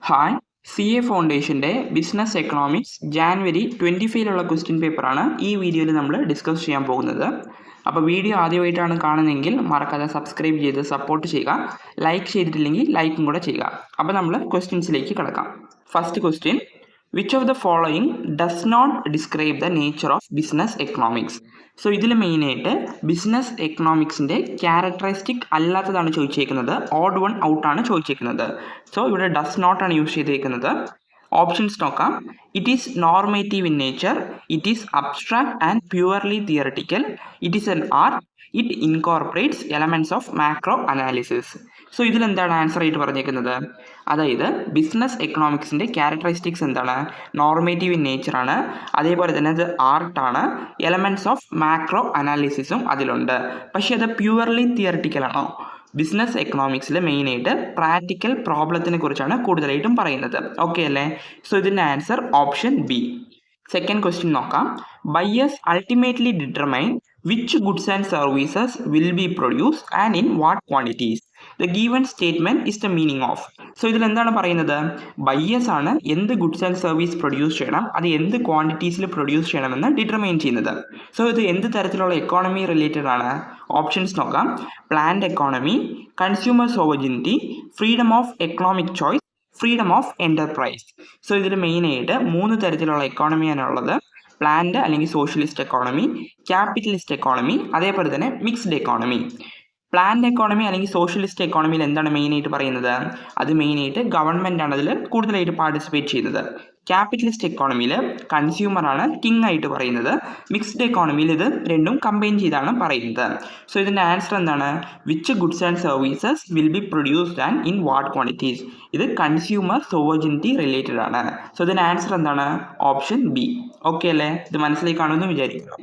Hi, C A ഫൗണ്ടേഷൻ്റെ business economics January 25 question പേപ്പറാണ് ഈ വീഡിയോയിൽ നമ്മൾ ഡിസ്കസ് ചെയ്യാൻ പോകുന്നത്. അപ്പോൾ വീഡിയോ ആദ്യമായിട്ടാണ് കാണുന്നതെങ്കിൽ മറക്കാതെ സബ്സ്ക്രൈബ് ചെയ്ത് സപ്പോർട്ട് ചെയ്യുക. ലൈക്ക് ചെയ്തിട്ടില്ലെങ്കിൽ ലൈക്കും കൂടെ ചെയ്യുക. അപ്പോൾ നമ്മൾ ക്വസ്റ്റ്യൻസിലേക്ക് കിടക്കാം. First question, which of the following does not describe the nature of business economics? So ഇതിൽ മെയിനായിട്ട് ബിസിനസ് എക്കണോമിക്സിൻ്റെ ക്യാരക്ടറിസ്റ്റിക് അല്ലാത്തതാണ് ചോദിച്ചേക്കുന്നത്, ഓഡ് വൺ ഔട്ടാണ് ചോദിച്ചേക്കുന്നത്. സോ ഇവിടെ ഡസ് നോട്ട് ആണ് യൂസ് ചെയ്തേക്കുന്നത്. ഓപ്ഷൻസ് നോക്കാം. It is normative in nature, it is abstract and purely theoretical, it is an art, it incorporates elements of macro analysis. So ഇതിലെന്താണ് ആൻസർ ആയിട്ട് പറഞ്ഞേക്കുന്നത്? അതായത് ബിസിനസ് എക്കണോമിക്സിൻ്റെ ക്യാരക്ടറിസ്റ്റിക്സ് എന്താണ്? നോർമേറ്റീവ് ഇൻ നേച്ചറാണ്, അതേപോലെ തന്നെ അത് ആർട്ടാണ്, എലമെൻറ്റ്സ് ഓഫ് മാക്രോ അനാലിസിസും അതിലുണ്ട്. പക്ഷേ അത് പ്യുവർലി തിയറട്ടിക്കലാണോ? ബിസിനസ് എക്കണോമിക്സിൽ മെയിനായിട്ട് പ്രാക്ടിക്കൽ പ്രോബ്ലത്തിനെ കുറിച്ചാണ് കൂടുതലായിട്ടും പറയുന്നത്. ഓക്കെ അല്ലേ? സോ ഇതിൻ്റെ answer option B. Second question നോക്കാം. Buyers ultimately determine which goods and services will be produced and in what quantities. The given statement is the meaning of. So ഇതിൽ എന്താണ് പറയുന്നത്? ബയേഴ്സ് ആണ് എന്ത് ഗുഡ്സ് ആൻഡ് സർവീസ് പ്രൊഡ്യൂസ് ചെയ്യണം, അത് എന്ത് ക്വാണ്ടിറ്റീസിൽ പ്രൊഡ്യൂസ് ചെയ്യണമെന്ന് ഡിറ്റർമൈൻ ചെയ്യുന്നത്. സോ ഇത് എന്ത് തരത്തിലുള്ള എക്കോണമി റിലേറ്റഡ് ആണ്? ഓപ്ഷൻസ് നോക്കാം. Planned economy, consumer sovereignty, freedom of economic choice, freedom of enterprise. So ഇതിൽ മെയിനായിട്ട് 3 തരത്തിലുള്ള എക്കോണമിയാണുള്ളത്. പ്ലാന്റ് അല്ലെങ്കിൽ സോഷ്യലിസ്റ്റ് എക്കോണമി, ക്യാപിറ്റലിസ്റ്റ് എക്കോണമി, അതേപോലെ തന്നെ മിക്സ്ഡ് എക്കോണമി. പ്ലാന്റ് എക്കോണമി അല്ലെങ്കിൽ സോഷ്യലിസ്റ്റ് എക്കോണമിയിൽ എന്താണ് മെയിനായിട്ട് പറയുന്നത്? അത് മെയിനായിട്ട് ഗവൺമെൻറ് ആണ് അതിൽ കൂടുതലായിട്ട് പാർട്ടിസിപ്പേറ്റ് ചെയ്യുന്നത്. ക്യാപിറ്റലിസ്റ്റ് എക്കോണമിയിൽ കൺസ്യൂമറാണ് കിങ് ആയിട്ട് പറയുന്നത്. മിക്സ്ഡ് എക്കോണമിയിൽ ഇത് രണ്ടും കമ്പൈൻ ചെയ്താണ് പറയുന്നത്. സോ ഇതിൻ്റെ ആൻസർ എന്താണ്? Which goods and services will be produced and in what quantities. ഇത് കൺസ്യൂമർ സോവജിനിറ്റി റിലേറ്റഡ് ആണ്. സോ ഇതിൻ്റെ ആൻസർ എന്താണ്? Option B. ഓക്കെ അല്ലേ? ഇത് മനസ്സിലേക്ക് കാണുമെന്ന് വിചാരിക്കുന്നു.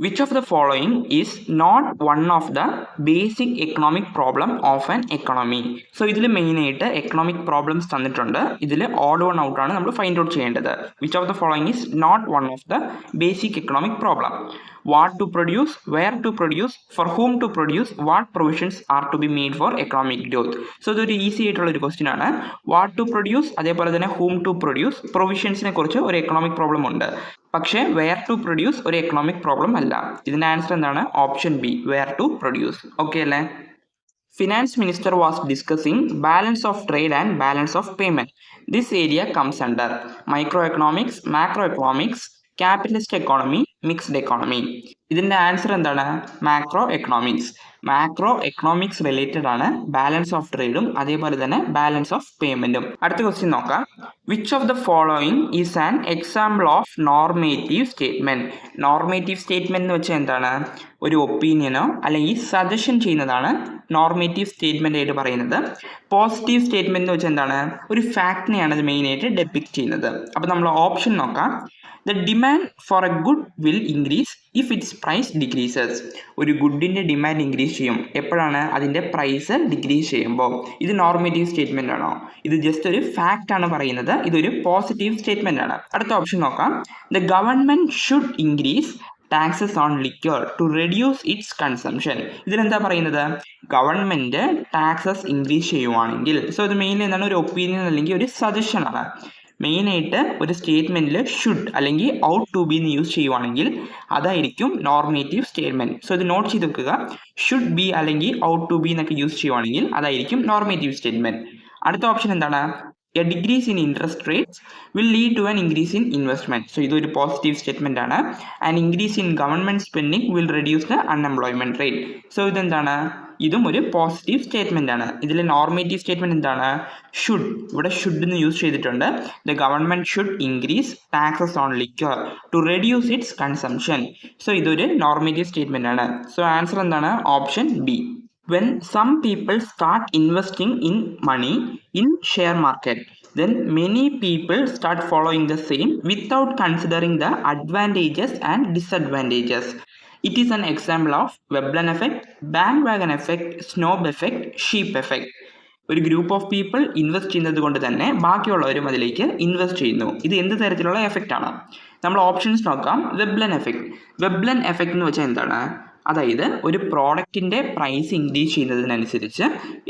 Which of the following is not one of the basic economic problem of an economy? So ഇതിൽ മെയിനായിട്ട് എക്കണോമിക് പ്രോബ്ലംസ് തന്നിട്ടുണ്ട്. ഇതിൽ ഓഡ് വൺ ഔട്ടാണ് നമ്മൾ ഫൈൻഡ് ഔട്ട് ചെയ്യേണ്ടത്. Which of the following is not one of the basic economic problem? What to produce, where to produce, for whom to produce, what provisions are to be made for economic growth. So ഇതൊരു easy ആയിട്ടുള്ള ഒരു question ആണ്. What to produce, അതേപോലെ തന്നെ ഹൂം to produce, പ്രൊവിഷൻസിനെ കുറിച്ച് ഒരു economic problem ഉണ്ട്. പക്ഷേ വെയർ ടു പ്രൊഡ്യൂസ് ഒരു എക്കണോമിക് പ്രോബ്ലം അല്ല. ഇതിൻ്റെ ആൻസർ എന്താണ്? Option B, where to produce. Okay അല്ലേ? Finance minister was discussing balance of trade and balance of payment. This area comes under micro economics, macro economics, capitalist economy, mixed economy. ഇതിൻ്റെ answer എന്താണ്? Macro economics. Macro economics related ആണ് balance of ട്രേഡും അതേപോലെ തന്നെ balance of പേയ്മെന്റും. അടുത്ത question നോക്കാം. Which of the following is an example of normative statement? Normative statement എന്ന് വെച്ചാൽ എന്താണ്? ഒരു ഒപ്പീനിയനോ അല്ലെങ്കിൽ സജഷൻ ചെയ്യുന്നതാണ് നോർമേറ്റീവ് സ്റ്റേറ്റ്മെന്റ് ആയിട്ട് പറയുന്നത്. പോസിറ്റീവ് സ്റ്റേറ്റ്മെന്റ് എന്ന് വെച്ചാൽ എന്താണ്? ഒരു ഫാക്ടിനെയാണ് അത് മെയിനായിട്ട് ഡെപ്പിക്റ്റ് ചെയ്യുന്നത്. അപ്പോൾ നമ്മൾ ഓപ്ഷൻ നോക്കാം. The demand for a good will increase if its price decreases. ഒരു ഗുഡിൻ്റെ ഡിമാൻഡ് ഇൻക്രീസ് ചെയ്യും എപ്പോഴാണ്? അതിൻ്റെ പ്രൈസ് ഡിക്രീസ് ചെയ്യുമ്പോൾ. ഇത് നോർമേറ്റീവ് സ്റ്റേറ്റ്മെൻ്റ് ആണോ? ഇത് ജസ്റ്റ് ഒരു ഫാക്റ്റ് ആണ് പറയുന്നത്. ഇതൊരു പോസിറ്റീവ് സ്റ്റേറ്റ്മെൻ്റ് ആണ്. അടുത്ത ഓപ്ഷൻ നോക്കാം. The government should increase taxes on liquor to reduce its consumption. ഇതിലെന്താ പറയുന്നത്? ഗവൺമെൻറ് ടാക്സസ് ഇൻക്രീസ് ചെയ്യുവാണെങ്കിൽ. സോ ഇത് മെയിൻലി എന്താണ്? ഒരു ഒപ്പീനിയൻ അല്ലെങ്കിൽ ഒരു സജഷൻ ആണ്. മെയിനായിട്ട് ഒരു സ്റ്റേറ്റ്മെൻറ്റിൽ ഷുഡ് അല്ലെങ്കിൽ ഔട്ട് ടു ബി എന്ന് യൂസ് ചെയ്യുവാണെങ്കിൽ അതായിരിക്കും നോർമേറ്റീവ് സ്റ്റേറ്റ്മെൻറ്റ്. സോ ഇത് നോട്ട് ചെയ്ത് വെക്കുക. ഷുഡ് ബി അല്ലെങ്കിൽ ഔട്ട് ടു ബി എന്നൊക്കെ യൂസ് ചെയ്യുവാണെങ്കിൽ അതായിരിക്കും നോർമേറ്റീവ് സ്റ്റേറ്റ്മെൻറ്റ്. അടുത്ത ഓപ്ഷൻ എന്താണ്? A decrease in interest rates will lead to an increase in investment. So ഇതൊരു പോസിറ്റീവ് സ്റ്റേറ്റ്മെൻ്റ് ആണ്. And increase in government spending will reduce the unemployment rate. So ഇതെന്താണ്? ഇതും ഒരു പോസിറ്റീവ് സ്റ്റേറ്റ്മെൻ്റ് ആണ്. ഇതിൽ normative statement എന്താണ്? Should. ഇവിടെ should എന്ന് യൂസ് ചെയ്തിട്ടുണ്ട്. The government should increase taxes on liquor to reduce its consumption. So ഇതൊരു നോർമേറ്റീവ് സ്റ്റേറ്റ്മെൻ്റ് ആണ്. സോ ആൻസർ എന്താണ്? Option B. When some people start investing in money in share market, then many people start following the same without considering the advantages and disadvantages. It is an example of Veblen effect, bandwagon effect, snob effect, sheep effect. ഒരു group of people invest ചെയ്യുന്നത് കൊണ്ട് തന്നെ ബാക്കിയുള്ളവരും അതിലേക്ക് invest ചെയ്യുന്നു. ഇത് എന്ത് തരത്തിലുള്ള effect ആണ്? നമ്മൾ ഓപ്ഷൻസ് നോക്കാം. Veblen effect. വെബ്ലൻ എഫക്റ്റ് എന്ന് വെച്ചാൽ എന്താണ്? അതായത് ഒരു പ്രോഡക്റ്റിൻ്റെ പ്രൈസ് ഇൻക്രീസ് ചെയ്യുന്നതിനനുസരിച്ച്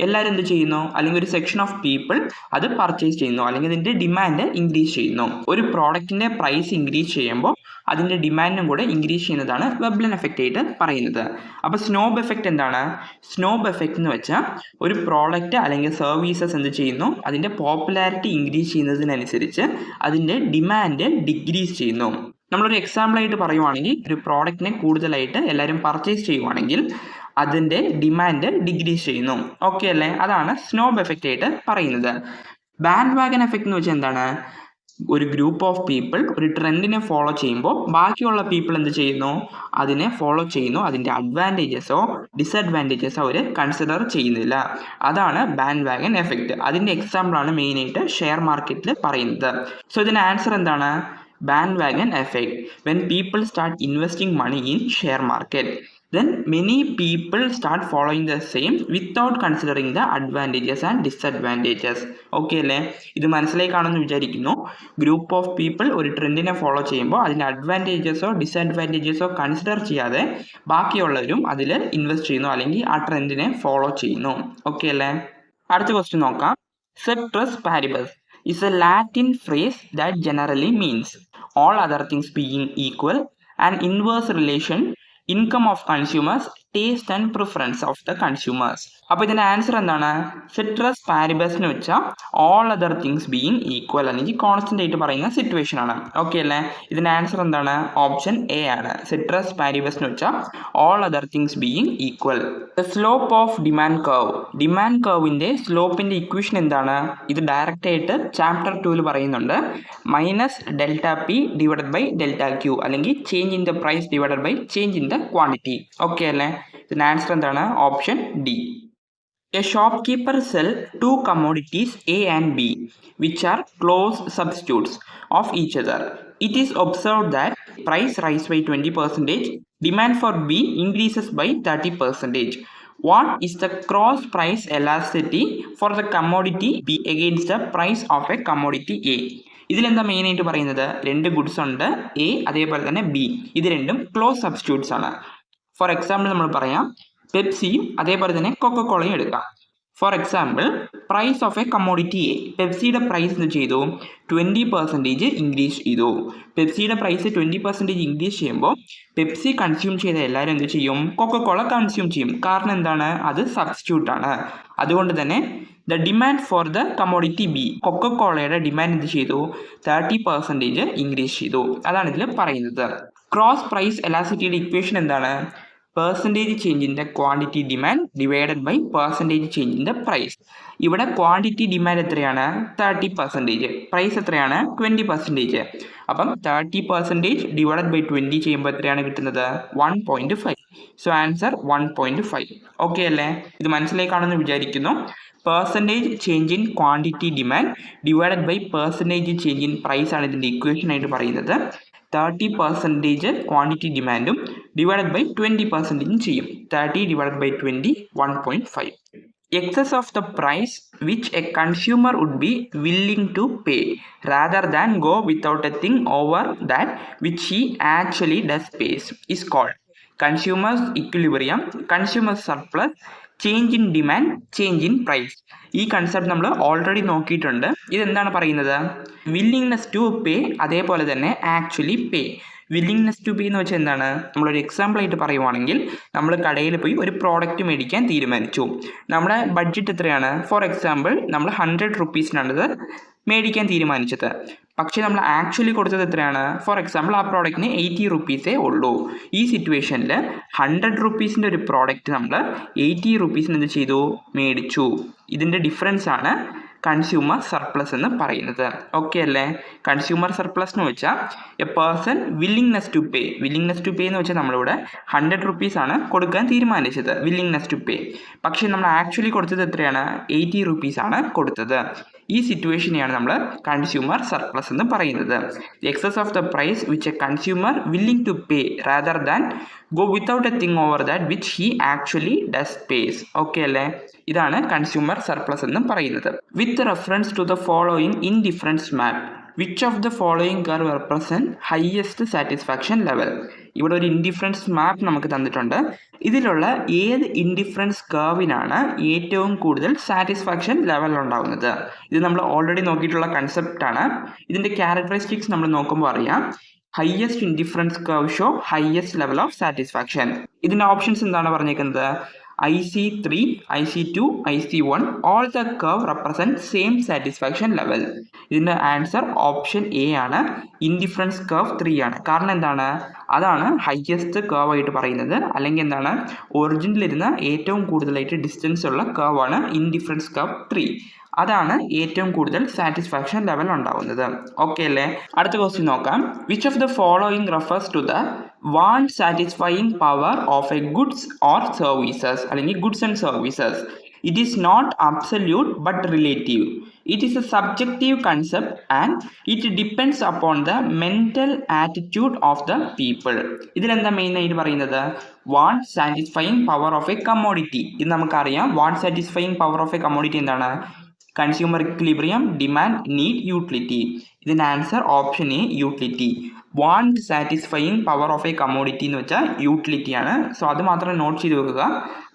എല്ലാവരും എന്ത് ചെയ്യുന്നു, അല്ലെങ്കിൽ ഒരു സെക്ഷൻ ഓഫ് പീപ്പിൾ അത് പർച്ചേസ് ചെയ്യുന്നു, അല്ലെങ്കിൽ അതിൻ്റെ ഡിമാൻഡ് ഇൻക്രീസ് ചെയ്യുന്നു. ഒരു പ്രോഡക്റ്റിൻ്റെ പ്രൈസ് ഇൻക്രീസ് ചെയ്യുമ്പോൾ അതിൻ്റെ ഡിമാൻഡും കൂടെ ഇൻക്രീസ് ചെയ്യുന്നതാണ് വെബ്ലൻ എഫക്റ്റ് ആയിട്ട് പറയുന്നത്. അപ്പോൾ സ്നോബ് എഫക്റ്റ് എന്താണ്? സ്നോബ് എഫക്റ്റ് എന്ന് വെച്ചാൽ ഒരു പ്രോഡക്റ്റ് അല്ലെങ്കിൽ സർവീസസ് എന്ത് ചെയ്യുന്നു, അതിൻ്റെ പോപ്പുലാരിറ്റി ഇൻക്രീസ് ചെയ്യുന്നതിനനുസരിച്ച് അതിൻ്റെ ഡിമാൻഡ് ഡിക്രീസ് ചെയ്യുന്നു. നമ്മളൊരു എക്സാമ്പിളായിട്ട് പറയുവാണെങ്കിൽ ഒരു പ്രോഡക്റ്റിനെ കൂടുതലായിട്ട് എല്ലാവരും പർച്ചേസ് ചെയ്യുവാണെങ്കിൽ അതിൻ്റെ ഡിമാൻഡ് ഡിക്രീസ് ചെയ്യുന്നു. ഓക്കെ അല്ലേ? അതാണ് സ്നോബ് എഫക്റ്റ് ആയിട്ട് പറയുന്നത്. ബാൻഡ് വാഗൻ എഫക്റ്റ് എന്ന് വെച്ചാൽ എന്താണ്? ഒരു ഗ്രൂപ്പ് ഓഫ് പീപ്പിൾ ഒരു ട്രെൻഡിനെ ഫോളോ ചെയ്യുമ്പോൾ ബാക്കിയുള്ള പീപ്പിൾ എന്ത് ചെയ്യുന്നു, അതിനെ ഫോളോ ചെയ്യുന്നു. അതിൻ്റെ അഡ്വാൻറ്റേജസോ ഡിസഡ്വാൻറ്റേജസോ അവർ കൺസിഡർ ചെയ്യുന്നില്ല. അതാണ് ബാൻഡ് വാഗൻ എഫക്റ്റ്. അതിൻ്റെ എക്സാമ്പിളാണ് മെയിനായിട്ട് ഷെയർ മാർക്കറ്റിൽ പറയുന്നത്. സോ ഇതിൻ്റെ ആൻസർ എന്താണ്? bandwagon effect. When people start investing money in share market, then many people start following the same without considering the advantages and disadvantages. Okay അല്ലേ? ഇത് മനസ്സിലായി കാണുമെന്ന് വിചാരിക്കുന്നു. ഗ്രൂപ്പ് ഓഫ് പീപ്പിൾ ഒരു ട്രെൻഡിനെ ഫോളോ ചെയ്യുമ്പോൾ അതിൻ്റെ അഡ്വാൻറ്റേജസോ ഡിസഡ്വാൻറ്റേജസോ കൺസിഡർ ചെയ്യാതെ ബാക്കിയുള്ളവരും അതിൽ ഇൻവെസ്റ്റ് ചെയ്യുന്നു, അല്ലെങ്കിൽ ആ ട്രെൻഡിനെ ഫോളോ ചെയ്യുന്നു. ഓക്കെ അല്ലേ? അടുത്ത ക്വസ്റ്റ്യൻ നോക്കാം. Ceteris paribus is a Latin phrase that generally means all other things being equal, an inverse relation, income of consumers, taste and preference of the consumers. അപ്പോൾ ഇതിൻ്റെ ആൻസർ എന്താണ്? സെട്രസ് പാരിബസ് എന്ന് വെച്ചാൽ all other things being equal, അല്ലെങ്കിൽ constant ആയിട്ട് പറയുന്ന situation ആണ്. Okay അല്ലേ? ഇതിൻ്റെ ആൻസർ എന്താണ്? ഓപ്ഷൻ എ ആണ്. സെട്രസ് പാരിബസ് എന്ന് വെച്ചാൽ all other things being equal. The slope of demand curve. Demand കർവിൻ്റെ സ്ലോപ്പിൻ്റെ ഇക്വേഷൻ എന്താണ്? ഇത് ഡയറക്റ്റ് ആയിട്ട് ചാപ്റ്റർ 2 പറയുന്നുണ്ട്. Minus delta P divided by delta Q, അല്ലെങ്കിൽ change in the price divided by change in the quantity. Okay അല്ലേ? ഇതിൻ്റെ answer എന്താണ്? Option D. A shopkeeper sells two commodities A and B, which are close substitutes of each other. It is observed that price rises by 20%, demand for B increases by 30%. What is the cross price elasticity for the commodity B against the price of a commodity A? ഇതിലെന്താ മെയിനായിട്ട് പറയുന്നത്? രണ്ട് goods ഉണ്ട്, A അതേപോലെ തന്നെ B. ഇത് രണ്ടും close substitutes ആണ്. ഫോർ എക്സാമ്പിൾ നമ്മൾ പറയാം, പെപ്സിയും അതേപോലെ തന്നെ കൊക്കക്കോളയും എടുക്കാം. For example, price of a commodity A, പെപ്സിയുടെ പ്രൈസ് എന്ത് ചെയ്തു? 20% ഇൻക്രീസ് ചെയ്തു. പെപ്സിയുടെ പ്രൈസ് 20% ഇൻക്രീസ് ചെയ്യുമ്പോൾ പെപ്സി കൺസ്യൂം ചെയ്ത എല്ലാവരും എന്ത് ചെയ്യും? കൊക്കക്കോള കൺസ്യൂം ചെയ്യും. കാരണം എന്താണ്? അത് സബ്സ്റ്റിറ്റ്യൂട്ട് ആണ്. അതുകൊണ്ട് തന്നെ the demand for the commodity B, കൊക്കക്കോളയുടെ ഡിമാൻഡ് എന്ത് ചെയ്തു? 30% ഇൻക്രീസ് ചെയ്തു. അതാണ് ഇതിൽ പറയുന്നത്. ക്രോസ് പ്രൈസ് എലാസിറ്റിയുടെ ഇക്വേഷൻ എന്താണ്? Percentage change in the quantity demand divided by percentage change in the price. ഇവിടെ ക്വാണ്ടിറ്റി ഡിമാൻഡ് എത്രയാണ്? 30%. പ്രൈസ് എത്രയാണ്? 20%. അപ്പം 30% ഡിവൈഡഡ് ബൈ 20 ചെയ്യുമ്പോൾ എത്രയാണ് കിട്ടുന്നത്? 1.5. So answer 1.5. ഓക്കെ അല്ലേ? ഇത് മനസ്സിലായി കാണുമെന്ന് വിചാരിക്കുന്നു. Percentage change in quantity demand divided by percentage change in price ആണ് ഇതിൻ്റെ ഇക്വേഷൻ ആയിട്ട് പറയുന്നത്. 30% ക്വാണ്ടിറ്റി ഡിമാൻഡും ഡിവൈഡഡ് ബൈ 20% ചെയ്യും. 30 divided by 20, 1.5. Excess of the price which a consumer would be willing to pay rather than go without a thing over that which he actually does pays is called consumer's equilibrium, consumer surplus, change in demand, change in price. ഈ concept നമ്മൾ already നോക്കിയിട്ടുണ്ട്. ഇതെന്താണ് പറയുന്നത്? Willingness to pay, അതേപോലെ തന്നെ actually pay. Willingness to pay എന്ന് വെച്ചാൽ എന്താണ്? നമ്മളൊരു എക്സാമ്പിളായിട്ട് പറയുവാണെങ്കിൽ, നമ്മൾ കടയിൽ പോയി ഒരു പ്രോഡക്റ്റ് മേടിക്കാൻ തീരുമാനിച്ചു. നമ്മുടെ ബഡ്ജറ്റ് എത്രയാണ്? ഫോർ എക്സാമ്പിൾ നമ്മൾ 100 റുപ്പീസിനാണിത് മേടിക്കാൻ തീരുമാനിച്ചത്. പക്ഷേ നമ്മൾ ആക്ച്വലി കൊടുത്തത് എത്രയാണ്? ഫോർ എക്സാമ്പിൾ ആ പ്രോഡക്റ്റിന് 80 റുപ്പീസേ ഉള്ളൂ. ഈ സിറ്റുവേഷനിൽ 100 റുപ്പീസിൻ്റെ ഒരു പ്രോഡക്റ്റ് നമ്മൾ 80 റുപ്പീസിന് എന്ത് ചെയ്തു? മേടിച്ചു. ഇതിൻ്റെ ഡിഫറൻസ് ആണ് കൺസ്യൂമർ സർപ്ലസ് എന്ന് പറയുന്നത്. ഓക്കെ അല്ലേ? കൺസ്യൂമർ സർപ്ലസ് എന്ന് വെച്ചാൽ a person willingness to pay. Willingness to pay എന്ന് വെച്ചാൽ നമ്മളിവിടെ 100 റുപ്പീസാണ് കൊടുക്കാൻ തീരുമാനിച്ചത്, വില്ലിങ്നെസ് ടു പേ. പക്ഷേ നമ്മൾ ആക്ച്വലി കൊടുത്തത് എത്രയാണ്? 80 റുപ്പീസാണ് കൊടുത്തത്. ഈ സിറ്റുവേഷനെയാണ് നമ്മൾ കൺസ്യൂമർ സർപ്ലസ് എന്ന് പറയുന്നത്. Excess of the price which a consumer willing to pay rather than go without a thing over that which he actually does pays. Okay അല്ലേ? ഇതാണ് കൺസ്യൂമർ സർപ്ലസ് എന്ന് പറയുന്നത്. With reference to the following indifference map, which of the following curve represent highest satisfaction level? ഇവിടെ ഒരു indifference മാപ്പ് നമുക്ക് തന്നിട്ടുണ്ട്. ഇതിലുള്ള ഏത് ഇൻഡിഫറൻസ് കർവിനാണ് ഏറ്റവും കൂടുതൽ സാറ്റിസ്ഫാക്ഷൻ ലെവൽ ഉണ്ടാകുന്നത്? ഇത് നമ്മൾ ഓൾറെഡി നോക്കിയിട്ടുള്ള കൺസെപ്റ്റാണ്. ഇതിൻ്റെ ക്യാരക്ടറിസ്റ്റിക്സ് നമ്മൾ നോക്കുമ്പോൾ അറിയാം. Highest indifference curve show highest level of satisfaction. ഇതിൻ്റെ ഓപ്ഷൻസ് എന്താണ് പറഞ്ഞേക്കുന്നത്? IC3, IC2, IC1, all the curve represent same satisfaction level. ഇതിൻ്റെ ആൻസർ ഓപ്ഷൻ എ ആണ്. ഇൻഡിഫറൻസ് കർവ് 3 ആണ്. കാരണം എന്താണ്? അതാണ് ഹയസ്റ്റ് കർവ് ആയിട്ട് പറയുന്നത്. അല്ലെങ്കിൽ എന്താണ്? ഒറിജിനിലിരുന്ന ഏറ്റവും കൂടുതലായിട്ട് ഡിസ്റ്റൻസ് ഉള്ള കർവ് ആണ് ഇൻഡിഫറൻസ് കർവ് 3. അതാണ് ഏറ്റവും കൂടുതൽ സാറ്റിസ്ഫാക്ഷൻ ലെവൽ ഉണ്ടാവുന്നത്. ഓക്കെ അല്ലേ? അടുത്ത ക്വസ്റ്റ്യൻ നോക്കാം. Which of the following refers to the want satisfying power of a goods or services അല്ലെങ്കിൽ goods and services? It is not absolute but relative. It is a subjective concept and it depends upon the mental attitude of the people. ഇതിലെന്താ main ആയിട്ട് പറയുന്നത്? want satisfying power of a commodity. ഇത് നമുക്കറിയാം. want satisfying power of a commodity എന്താണ്? Consumer equilibrium, demand, need, utility. ഇതിൻ്റെ answer option A, utility. Want satisfying power of a commodity എന്ന് വെച്ചാൽ utility ആണ്. സോ അത് മാത്രം നോട്ട് ചെയ്ത് വെക്കുക.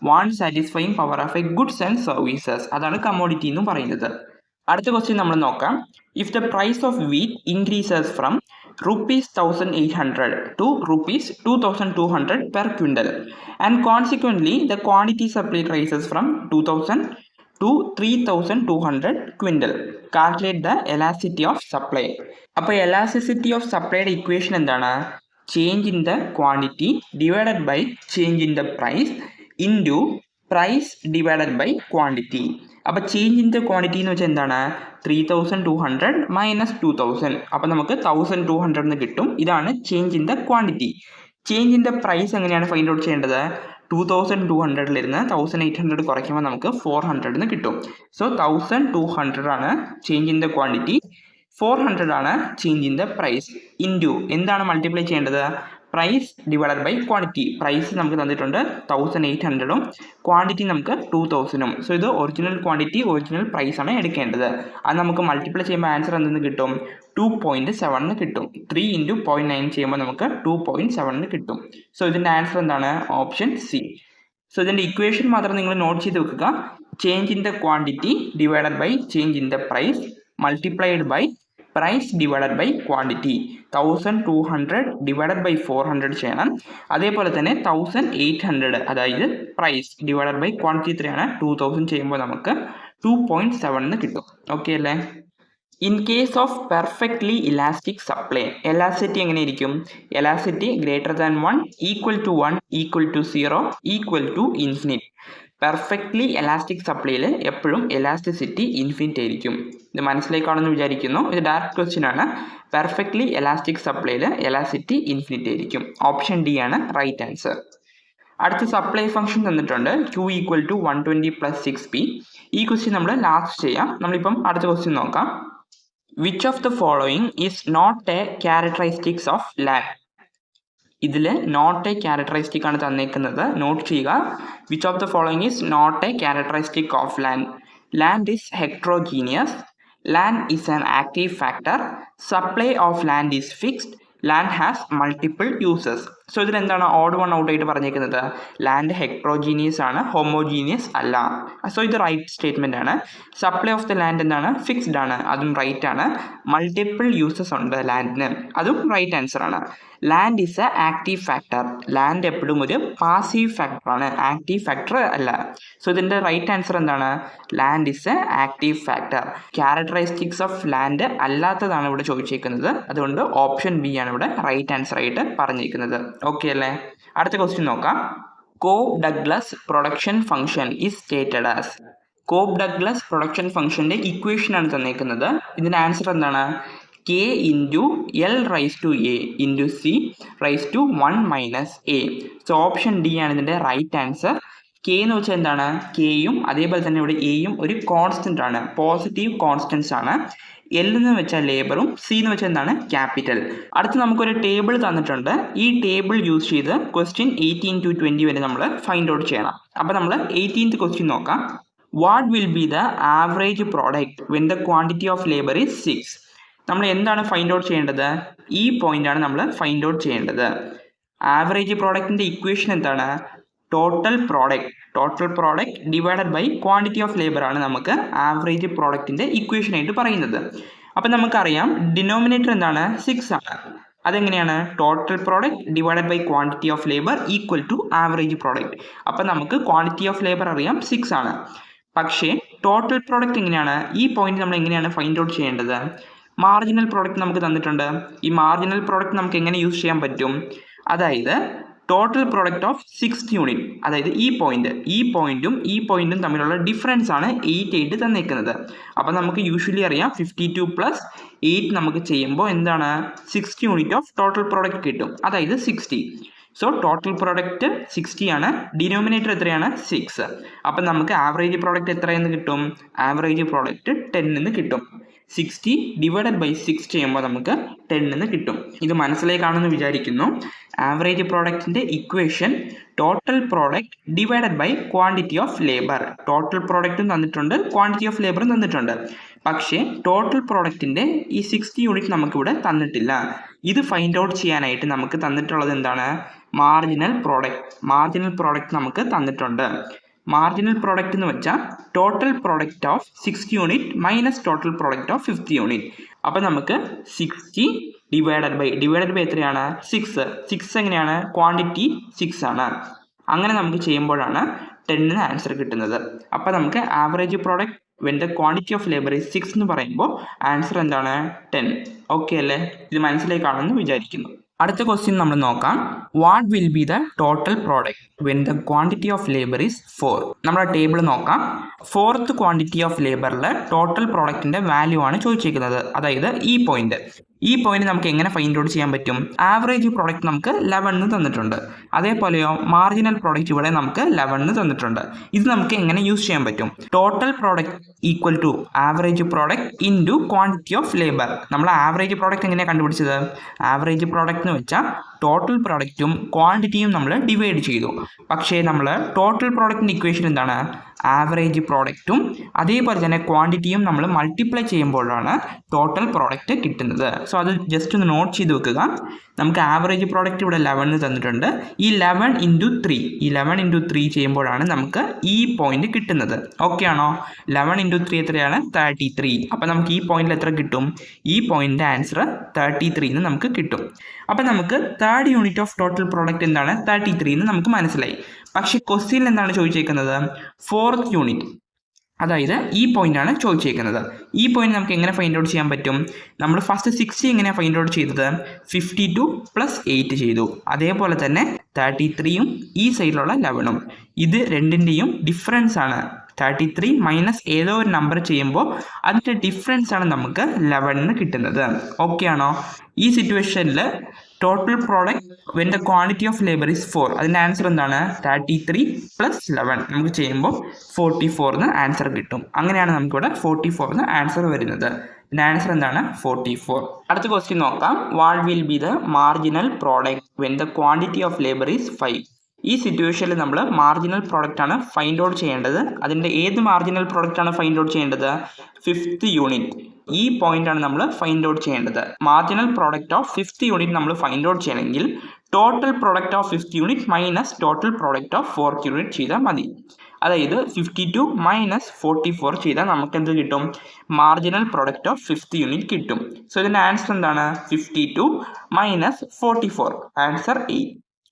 Want satisfying power of a goods and services, അതാണ് കമ്മോഡിറ്റി എന്നും പറയുന്നത്. അടുത്ത ക്വസ്റ്റ്യൻ നമ്മൾ നോക്കാം. If the price of wheat increases from ₹1,800 to ₹2,200 per quintal and consequently the quantity supplied rises from 2,000 to 3,200 quintal. Calculate the elasticity of supply. അപ്പോൾ elasticity of supply equation എന്താണ്? Change in the quantity divided by change in the price into price divided by quantity. അപ്പോൾ change in the quantity എന്ന് വെച്ചാൽ എന്താണ്? 3,200 minus 2,000. അപ്പോൾ നമുക്ക് 1,200 എന്ന് കിട്ടും. ഇതാണ് change in the quantity. Change in the price എങ്ങനെയാണ് ഫൈൻഡ് ഔട്ട് ചെയ്യേണ്ടത്? 2,200 1,800 കുറയ്ക്കുമ്പോൾ നമുക്ക് 400 കിട്ടും. സോ 1,200 ആണ് ചേഞ്ച് ഇൻ ദ ക്വാണ്ടിറ്റി, 400 ആണ് change in the price. Into എന്താണ് മൾട്ടിപ്ലൈ ചെയ്യേണ്ടത്? Price divided by quantity. Price നമുക്ക് തന്നിട്ടുണ്ട് 1,800ഉം ക്വാണ്ടിറ്റി നമുക്ക് 2,000ഉം. സോ ഇത് ഒറിജിനൽ ക്വാണ്ടിറ്റി ഒറിജിനൽ പ്രൈസ് ആണ് എടുക്കേണ്ടത്. അത് നമുക്ക് മൾട്ടിപ്ലൈ ചെയ്യുമ്പോൾ ആൻസർ എന്തെന്ന് കിട്ടും? 2.7 കിട്ടും. 3 × 0.9 ചെയ്യുമ്പോൾ നമുക്ക് 2.7 കിട്ടും. സോ ഇതിൻ്റെ ആൻസർ എന്താണ്? Option C. സോ ഇതിൻ്റെ ഇക്വേഷൻ മാത്രം നിങ്ങൾ നോട്ട് ചെയ്ത് വെക്കുക. Change in the quantity divided by change in the price multiplied by price divided by quantity. 1,200 divided by 400 ചെയ്യണം. അതേപോലെ തന്നെ 1,800 അതായത് പ്രൈസ് ഡിവൈഡഡ് ബൈ ക്വാണ്ടിറ്റി എത്രയാണ്? 2,000 ചെയ്യുമ്പോൾ നമുക്ക് 2.7 കിട്ടും. ഓക്കെ അല്ലേ? In case of perfectly elastic supply elasticity എങ്ങനെ ഇരിക്കും? Elasticity greater than 1, equal to 1, equal to 0, equal to infinite. Perfectly elastic സപ്ലൈയിൽ എപ്പോഴും എലാസ്റ്റിസിറ്റി ഇൻഫിനിറ്റ് ആയിരിക്കും. ഇത് മനസ്സിലേക്കാണെന്ന് വിചാരിക്കുന്നു. ഇത് ഡയറക്റ്റ് ക്വസ്റ്റ്യൻ ആണ്. പെർഫെക്റ്റ്ലി എലാസ്റ്റിക് സപ്ലൈയിൽ എലാസിറ്റി ഇൻഫിനിറ്റ് ആയിരിക്കും. ഓപ്ഷൻ ഡി ആണ് റൈറ്റ് ആൻസർ. അടുത്ത സപ്ലൈ ഫംഗ്ഷൻ തന്നിട്ടുണ്ട്. Q equal to 120 + 6P. ഈ ക്വസ്റ്റ്യൻ നമ്മൾ ലാസ്റ്റ് ചെയ്യാം. നമ്മളിപ്പം അടുത്ത ക്വസ്റ്റ്യൻ നോക്കാം. Which of the following is not a characteristics of land? ഇതിൽ നോട്ട് എ ക്യാരക്ടറിസ്റ്റിക് ആണ് തന്നേക്കുന്നത്. നോട്ട് ചെയ്യുക. Which of the following is not a characteristic of land? Land is heterogeneous, land is an active factor, supply of land is fixed, land has multiple uses. So ഇതിലെന്താണ് odd one out ആയിട്ട് പറഞ്ഞേക്കുന്നത്? Land heterogeneous ആണ്, homogeneous അല്ല. So ഇത് right statement ആണ്. Supply of the land എന്താണ്? Fixed ആണ്, അതും റൈറ്റ് ആണ്. മൾട്ടിപ്പിൾ യൂസസ് ഉണ്ട് ലാൻഡിന്, അതും റൈറ്റ് ആൻസർ ആണ്. Land is a active factor. Land എപ്പോഴും ഒരു പാസീവ് ഫാക്ടറാണ്, ആക്റ്റീവ് ഫാക്ടർ അല്ല. സോ ഇതിൻ്റെ റൈറ്റ് ആൻസർ എന്താണ്? Land is a active factor. Characteristics of land അല്ലാത്തതാണ് ഇവിടെ ചോദിച്ചേക്കുന്നത്. അതുകൊണ്ട് ഓപ്ഷൻ ബി ആണ് ഇവിടെ റൈറ്റ് ആൻസർ ആയിട്ട് പറഞ്ഞിരിക്കുന്നത്. ഓക്കെ അല്ലേ? അടുത്ത ക്വസ്റ്റ്യൻ നോക്കാം. Cobb Douglas production function is stated as. Cobb Douglas production ഫംഗ്ഷൻ്റെ ഇക്വേഷൻ ആണ് തന്നേക്കുന്നത്. ഇതിൻ്റെ ആൻസർ എന്താണ്? K × L raise to A × C raise to 1 - A. So option D ആണ് ഇതിൻ്റെ റൈറ്റ് ആൻസർ. കെ എന്ന് വെച്ചാൽ എന്താണ്? കെയും അതേപോലെ തന്നെ ഇവിടെ എയും ഒരു കോൺസ്റ്റൻ്റ് ആണ്, പോസിറ്റീവ് കോൺസ്റ്റൻസ് ആണ്. എൽ എന്ന് വെച്ചാൽ ലേബറും സി എന്ന് വെച്ചാൽ എന്താണ്? ക്യാപിറ്റൽ. അടുത്ത് നമുക്കൊരു ടേബിൾ തന്നിട്ടുണ്ട്. ഈ ടേബിൾ യൂസ് ചെയ്ത് ക്വസ്റ്റ്യൻ 18 to 20 വരെ നമ്മൾ ഫൈൻഡ് ഔട്ട് ചെയ്യണം. അപ്പോൾ നമ്മൾ 18th ക്വസ്റ്റ്യൻ നോക്കാം. What will be the average product when the quantity of labour is 6? നമ്മൾ എന്താണ് ഫൈൻഡ് ഔട്ട് ചെയ്യേണ്ടത്? ഈ പോയിന്റാണ് നമ്മൾ ഫൈൻഡ് ഔട്ട് ചെയ്യേണ്ടത്. ആവറേജ് പ്രോഡക്റ്റിൻ്റെ ഇക്വേഷൻ എന്താണ്? Total product divided by quantity of labour ആണ് നമുക്ക് ആവറേജ് പ്രോഡക്റ്റിൻ്റെ ഇക്വേഷൻ ആയിട്ട് പറയുന്നത്. അപ്പം നമുക്കറിയാം ഡിനോമിനേറ്റർ എന്താണ്? 6 ആണ്. അതെങ്ങനെയാണ്? Total product divided by quantity of labour equal to average product. അപ്പം നമുക്ക് ക്വാണ്ടിറ്റി ഓഫ് ലേബർ അറിയാം 6 ആണ്. പക്ഷേ ടോട്ടൽ പ്രോഡക്റ്റ് എങ്ങനെയാണ്? ഈ പോയിന്റ് നമ്മൾ എങ്ങനെയാണ് ഫൈൻഡ് ഔട്ട് ചെയ്യേണ്ടത്? മാർജിനൽ പ്രോഡക്റ്റ് നമുക്ക് തന്നിട്ടുണ്ട്. ഈ മാർജിനൽ പ്രോഡക്റ്റ് നമുക്ക് എങ്ങനെ യൂസ് ചെയ്യാൻ പറ്റും? അതായത് ടോട്ടൽ പ്രോഡക്റ്റ് ഓഫ് 6 യൂണിറ്റ്, അതായത് ഈ പോയിന്റും തമ്മിലുള്ള ഡിഫറൻസ് ആണ് 8 തന്നേക്കുന്നത്. അപ്പം നമുക്ക് യൂഷ്വലി അറിയാം 52 + 8 നമുക്ക് ചെയ്യുമ്പോൾ എന്താണ്? 60 യൂണിറ്റ് ഓഫ് ടോട്ടൽ പ്രോഡക്റ്റ് കിട്ടും, അതായത് 60. സോ ടോട്ടൽ പ്രോഡക്റ്റ് 60 ആണ്, ഡിനോമിനേറ്റർ എത്രയാണ്? 6. അപ്പം നമുക്ക് ആവറേജ് പ്രോഡക്റ്റ് എത്രയെന്ന് കിട്ടും? ആവറേജ് പ്രോഡക്റ്റ് 10 എന്ന് കിട്ടും. 60 ഡിവൈഡഡ് ബൈ 6 ചെയ്യുമ്പോൾ നമുക്ക് 10 എന്ന് കിട്ടും. ഇത് മനസ്സിലായി കാണുമെന്ന് വിചാരിക്കുന്നു. ആവറേജ് പ്രോഡക്റ്റിൻ്റെ equation total product divided by quantity of labour. Total പ്രോഡക്റ്റും തന്നിട്ടുണ്ട്, ക്വാണ്ടിറ്റി ഓഫ് ലേബറും തന്നിട്ടുണ്ട്. പക്ഷേ ടോട്ടൽ പ്രോഡക്റ്റിൻ്റെ ഈ 60 യൂണിറ്റ് നമുക്കിവിടെ തന്നിട്ടില്ല. ഇത് ഫൈൻഡ് ഔട്ട് ചെയ്യാനായിട്ട് നമുക്ക് തന്നിട്ടുള്ളത് എന്താണ്? മാർജിനൽ പ്രോഡക്റ്റ് നമുക്ക് തന്നിട്ടുണ്ട്. മാർജിനൽ പ്രോഡക്റ്റ് എന്ന് വെച്ചാൽ total product of 60 unit minus total product of 50 unit. അപ്പം നമുക്ക് 60 ഡിവൈഡഡ് ബൈ എത്രയാണ്? 6 എങ്ങനെയാണ്? ക്വാണ്ടിറ്റി 6 ആണ്. അങ്ങനെ നമുക്ക് ചെയ്യുമ്പോഴാണ് 10 ആൻസർ കിട്ടുന്നത്. അപ്പം നമുക്ക് average product when the quantity of labour is 6 എന്ന് പറയുമ്പോൾ ആൻസർ എന്താണ്? 10. ഓക്കെ അല്ലേ? ഇത് മനസ്സിലായി കാണുമെന്ന് വിചാരിക്കുന്നു. അടുത്ത ക്വസ്റ്റ്യൻ നമ്മൾ നോക്കാം. What will be the total product when the quantity of labour is 4? നമ്മുടെ ടേബിൾ നോക്കാം. 4th ക്വാണ്ടിറ്റി ഓഫ് ലേബറിൽ ടോട്ടൽ പ്രോഡക്റ്റിൻ്റെ വാല്യൂ ആണ് ചോദിച്ചിരിക്കുന്നത്, അതായത് ഈ പോയിന്റ് നമുക്ക് എങ്ങനെ ഫൈൻഡ് ഔട്ട് ചെയ്യാൻ പറ്റും? ആവറേജ് പ്രോഡക്റ്റ് നമുക്ക് 11 തന്നിട്ടുണ്ട്. അതേപോലെയോ മാർജിനൽ പ്രോഡക്റ്റ് ഇവിടെ നമുക്ക് 11 തന്നിട്ടുണ്ട്. ഇത് നമുക്ക് എങ്ങനെ യൂസ് ചെയ്യാൻ പറ്റും? Total product equal to average product into quantity of labour. നമ്മൾ ആവറേജ് പ്രോഡക്റ്റ് എങ്ങനെയാണ് കണ്ടുപിടിച്ചത്? ആവറേജ് പ്രോഡക്റ്റ് എന്ന് വെച്ചാൽ ടോട്ടൽ പ്രോഡക്റ്റും ക്വാണ്ടിറ്റിയും നമ്മൾ ഡിവൈഡ് ചെയ്തു. പക്ഷേ നമ്മൾ ടോട്ടൽ പ്രോഡക്റ്റിൻ്റെ ഇക്വേഷൻ എന്താണ്? ആവറേജ് പ്രോഡക്റ്റും അതേപോലെ തന്നെ ക്വാണ്ടിറ്റിയും നമ്മൾ മൾട്ടിപ്ലൈ ചെയ്യുമ്പോഴാണ് ടോട്ടൽ പ്രോഡക്റ്റ് കിട്ടുന്നത്. സോ അത് ജസ്റ്റ് ഒന്ന് നോട്ട് ചെയ്ത് വെക്കുക. നമുക്ക് ആവറേജ് പ്രോഡക്റ്റ് ഇവിടെ 11 തന്നിട്ടുണ്ട്. ഈ 11 × 3 ചെയ്യുമ്പോഴാണ് നമുക്ക് ഈ പോയിന്റ് കിട്ടുന്നത്. ഓക്കെ ആണോ? 11 × 3 എത്രയാണ്? 33. അപ്പം നമുക്ക് ഈ പോയിന്റിൽ എത്ര കിട്ടും? ഈ പോയിന്റിൻ്റെ ആൻസർ 33 എന്ന് നമുക്ക് കിട്ടും. അപ്പം നമുക്ക് 3rd unit of total product എന്താണ്? 33 എന്ന് നമുക്ക് മനസ്സിലായി. പക്ഷേ ക്വസ്റ്റ്യനിൽ എന്താണ് ചോദിച്ചേക്കുന്നത്? 4th യൂണിറ്റ്, അതായത് ഈ പോയിന്റാണ് ചോദിച്ചേക്കുന്നത്. ഈ പോയിന്റ് നമുക്ക് എങ്ങനെ ഫൈൻഡ് ഔട്ട് ചെയ്യാൻ പറ്റും? നമ്മൾ ഫസ്റ്റ് 60 എങ്ങനെയാണ് ഫൈൻഡ് ഔട്ട് ചെയ്തത്? 52 + 8 ചെയ്തു. അതേപോലെ തന്നെ 33യും ഈ സൈഡിലുള്ള 11ഉം. ഇത് രണ്ടിൻ്റെയും ഡിഫറൻസ് ആണ്. 33 മൈനസ് ഏതോ ഒരു നമ്പർ ചെയ്യുമ്പോൾ അതിൻ്റെ ഡിഫറൻസ് ആണ് നമുക്ക് 11 കിട്ടുന്നത്. ഓക്കെ ആണോ? ഈ സിറ്റുവേഷനിൽ total product when the quantity of labour is 4, അതിൻ്റെ ആൻസർ എന്താണ്? 33 + 11 നമുക്ക് ചെയ്യുമ്പോൾ 44 എന്ന് ആൻസർ കിട്ടും. അങ്ങനെയാണ് നമുക്കിവിടെ 44 എന്ന് ആൻസർ വരുന്നത്. ഇതിൻ്റെ ആൻസർ എന്താണ്? 44. അടുത്ത ക്വസ്റ്റ്യൻ നോക്കാം. What will be the marginal product when the quantity of labour is 5? ഈ സിറ്റുവേഷനിൽ നമ്മൾ മാർജിനൽ പ്രോഡക്റ്റ് ആണ് ഫൈൻഡ് ഔട്ട് ചെയ്യേണ്ടത്. അതിൻ്റെ ഏത് മാർജിനൽ പ്രോഡക്റ്റ് ആണ് ഫൈൻഡ് ഔട്ട് ചെയ്യേണ്ടത്? 5th unit. ഈ പോയിന്റ് ആണ് നമ്മൾ ഫൈൻഡ് ഔട്ട് ചെയ്യേണ്ടത്. Marginal product of 5th unit നമ്മൾ ഫൈൻഡ് ഔട്ട് ചെയ്യണമെങ്കിൽ total product of 5th unit minus total product of 4th unit ചെയ്താൽ മതി. അതായത് 52 മൈനസ് 44 ചെയ്താൽ നമുക്ക് എന്ത് കിട്ടും? Marginal product of 5th unit കിട്ടും. സോ ഇതിൻ്റെ ആൻസർ എന്താണ്? 52 മൈനസ് 44, ആൻസർ 8.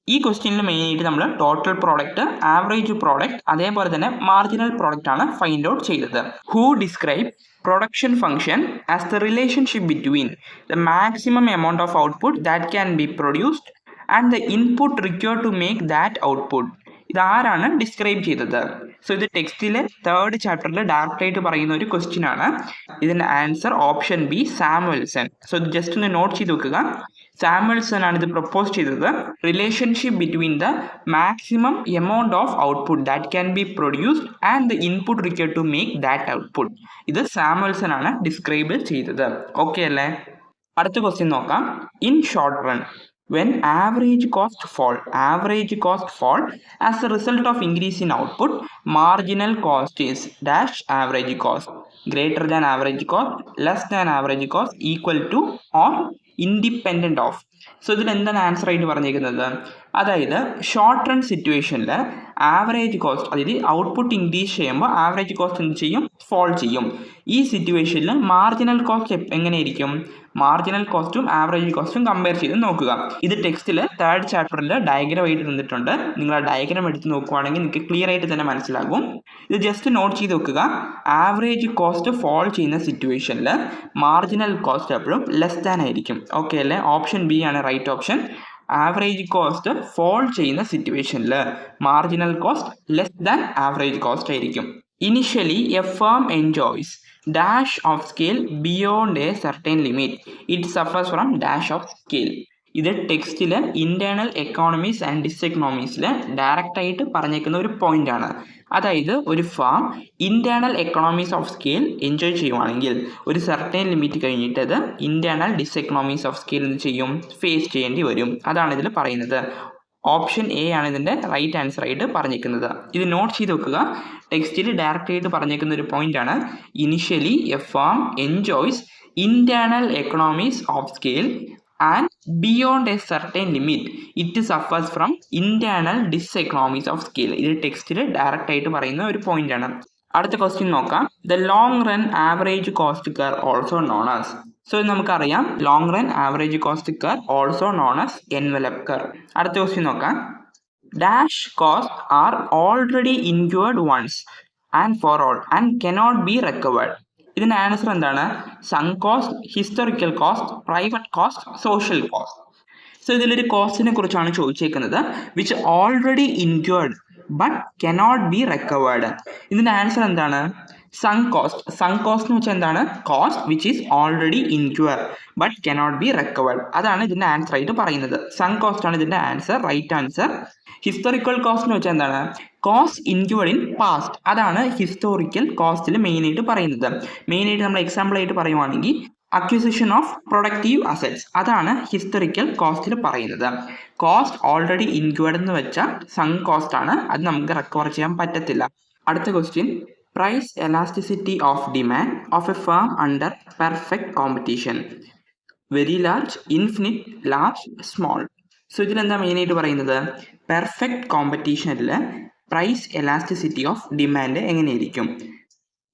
ഈ ക്വസ്റ്റ്യനിൽ മെയിനായിട്ട് നമ്മൾ ടോട്ടൽ പ്രോഡക്റ്റ്, ആവറേജ് പ്രോഡക്റ്റ്, അതേപോലെ തന്നെ മാർജിനൽ പ്രോഡക്റ്റ് ആണ് ഫൈൻഡ് ഔട്ട് ചെയ്തത്. Who describe production function as the relationship between the maximum amount of output that can be produced and the input required to make that output? ഇതാരാണ് describe ചെയ്തത്? So ഇത് ടെക്സ്റ്റിലെ 3rd ചാപ്റ്ററിൽ ഡയറക്റ്റായിട്ട് പറയുന്ന ഒരു ക്വസ്റ്റ്യൻ ആണ്. ഇതിൻ്റെ answer option B, Samuelson. So ഇത് ജസ്റ്റ് ഒന്ന് നോട്ട് ചെയ്ത് വെക്കുക. സാമുവൽസൺ ആണ് ഇത് പ്രപ്പോസ് ചെയ്തത്. Relationship between the maximum amount of output that can be produced and the input required to make that output. ഇത് സാമുവൽസൺ ആണ് ഡിസ്ക്രൈബ് ചെയ്തത്. ഓക്കെ അല്ലേ? അടുത്ത ക്വസ്റ്റ്യൻ നോക്കാം. In short run when average cost fall as a result of increase in output, marginal cost is dash average cost, greater than average cost, less than average cost, equal to or independent of. So ഇതിൽ എന്താണ് answer ആയിട്ട് പറഞ്ഞിരിക്കുന്നത്? അതായത് short run സിറ്റുവേഷനിൽ average cost, അതായത് output increase ചെയ്യുമ്പോൾ average cost എന്ത് ചെയ്യും? ഫോൾ ചെയ്യും. ഈ സിറ്റുവേഷനിൽ മാർജിനൽ കോസ്റ്റ് എങ്ങനെയായിരിക്കും? മാർജിനൽ കോസ്റ്റും ആവറേജ് കോസ്റ്റും കമ്പയർ ചെയ്ത് നോക്കുക. ഇത് ടെക്സ്റ്റിൽ 3rd ചാപ്റ്ററിൽ ഡയഗ്രാം ആയിട്ട് തന്നിട്ടുണ്ട്. നിങ്ങൾ ആ ഡയഗ്രാം എടുത്ത് നോക്കുവാണെങ്കിൽ നിങ്ങൾക്ക് ക്ലിയർ ആയിട്ട് തന്നെ മനസ്സിലാകും. ഇത് ജസ്റ്റ് നോട്ട് ചെയ്ത് നോക്കുക. ആവറേജ് കോസ്റ്റ് ഫോൾ ചെയ്യുന്ന സിറ്റുവേഷനിൽ മാർജിനൽ കോസ്റ്റ് എപ്പോഴും ലെസ് ദാൻ ആയിരിക്കും. ഓക്കെ അല്ലേ? ഓപ്ഷൻ ബി ആണ് right option. Average cost fall ചെയ്യുന്ന സിറ്റുവേഷനിൽ marginal cost less than average cost ആയിരിക്കും. Initially, a firm enjoys dash of scale beyond a certain limit. It suffers from dash of scale. ഇത് ടെക്സ്റ്റിൽ internal economies and ഡിസെക്കണോമീസിൽ direct ആയിട്ട് പറഞ്ഞേക്കുന്ന ഒരു point ആണ്. അതായത് ഒരു farm internal economies of scale enjoy ചെയ്യുവാണെങ്കിൽ ഒരു സർട്ടൈൻ ലിമിറ്റ് കഴിഞ്ഞിട്ട് അത് ഇന്റേണൽ ഡിസെക്കണോമീസ് ഓഫ് സ്കെയിൽ എന്ത് ചെയ്യും? ഫേസ് ചെയ്യേണ്ടി വരും. അതാണ് ഇതിൽ പറയുന്നത്. ഓപ്ഷൻ എ ആണ് ഇതിൻ്റെ റൈറ്റ് ആൻസർ ആയിട്ട് പറഞ്ഞേക്കുന്നത്. ഇത് നോട്ട് ചെയ്ത് വെക്കുക. ടെക്സ്റ്റിൽ ഡയറക്റ്റ് ആയിട്ട് പറഞ്ഞേക്കുന്ന ഒരു പോയിന്റ് ആണ്. Initially A farm enjoys internal economies of scale and beyond A certain limit it സഫേഴ്സ് from internal diseconomies of scale. ഇത് ടെക്സ്റ്റിൽ ഡയറക്റ്റ് ആയിട്ട് പറയുന്ന ഒരു പോയിന്റ് ആണ്. അടുത്ത ക്വസ്റ്റ്യൻ നോക്കാം. The long run average cost curve also known as. So നമുക്കറിയാം long run average cost curve also known as envelope curve. അടുത്ത ക്വസ്റ്റ്യൻ നോക്കാം. Dash cost are already incurred once and for all and cannot be recovered. ഇതിൻ്റെ answer എന്താണ്? Sunk cost, historical cost, private cost, social cost. So ഇതിലൊരു കോസ്റ്റിനെ കുറിച്ചാണ് ചോദിച്ചേക്കുന്നത്. Which already incurred but cannot be recovered. ഇതിൻ്റെ answer എന്താണ്? Sunk cost. Sunk cost എന്ന് വെച്ചാൽ എന്താണ്? Cost which is already incurred but cannot be recovered. അതാണ് ഇതിൻ്റെ ആൻസർ ആയിട്ട് പറയുന്നത്. സങ്ക് കോസ്റ്റ് ആണ് ഇതിൻ്റെ answer, right answer. Historical cost എന്ന് വെച്ചാൽ എന്താണ്? Cost incurred in past. അതാണ് ഹിസ്റ്റോറിക്കൽ കോസ്റ്റിൽ മെയിനായിട്ട് പറയുന്നത്. മെയിനായിട്ട് നമ്മൾ എക്സാമ്പിൾ ആയിട്ട് പറയുവാണെങ്കിൽ അക്വിസിഷൻ ഓഫ് പ്രൊഡക്റ്റീവ് അസറ്റ്സ്, അതാണ് ഹിസ്റ്റോറിക്കൽ കോസ്റ്റിൽ പറയുന്നത്. കോസ്റ്റ് ഓൾറെഡി ഇൻക്യൂർഡ് എന്ന് വെച്ചാൽ സങ്ക് കോസ്റ്റ് ആണ്, അത് നമുക്ക് റിക്കവർ ചെയ്യാൻ പറ്റത്തില്ല. അടുത്ത question. Price elasticity of demand of a firm under perfect competition. Very large, infinite, large, small. So ഇതിലെന്താ മെയിനായിട്ട് പറയുന്നത്? പെർഫെക്റ്റ് കോമ്പറ്റീഷനിൽ പ്രൈസ് എലാസ്റ്റിസിറ്റി ഓഫ് ഡിമാൻഡ് എങ്ങനെയായിരിക്കും?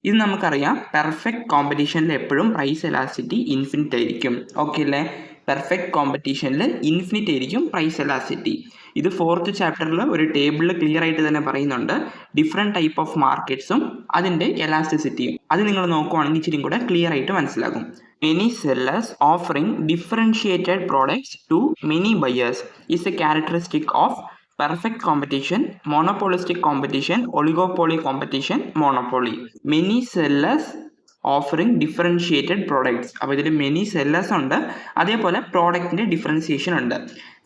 ഇത് നമുക്കറിയാം. പെർഫെക്റ്റ് കോമ്പറ്റീഷനിൽ എപ്പോഴും പ്രൈസ് എലാസ്റ്റിറ്റി ഇൻഫിനിറ്റ് ആയിരിക്കും. ഓക്കെ അല്ലേ? പെർഫെക്റ്റ് കോമ്പറ്റീഷനിൽ ഇൻഫിനിറ്റ് ആയിരിക്കും പ്രൈസ് എലാസ്റ്റിറ്റി. ഇത് 4th ചാപ്റ്ററിൽ ഒരു ടേബിളിൽ ക്ലിയർ ആയിട്ട് തന്നെ പറയുന്നുണ്ട്. ഡിഫറെൻറ്റ് ടൈപ്പ് ഓഫ് മാർക്കറ്റ്സും അതിൻ്റെ എലാസ്റ്റിസിറ്റിയും. അത് നിങ്ങൾ നോക്കുവാണെങ്കിൽ ഇച്ചിരി കൂടെ ക്ലിയർ ആയിട്ട് മനസ്സിലാകും. Many sellers offering differentiated products to many buyers is a characteristic of perfect competition, monopolistic competition, oligopoly competition, monopoly. Many sellers offering differentiated products. അപ്പോൾ ഇതിൽ മെനി സെല്ലേഴ്സ് ഉണ്ട്, അതേപോലെ പ്രോഡക്റ്റിൻ്റെ ഡിഫറൻസിയേഷൻ ഉണ്ട്.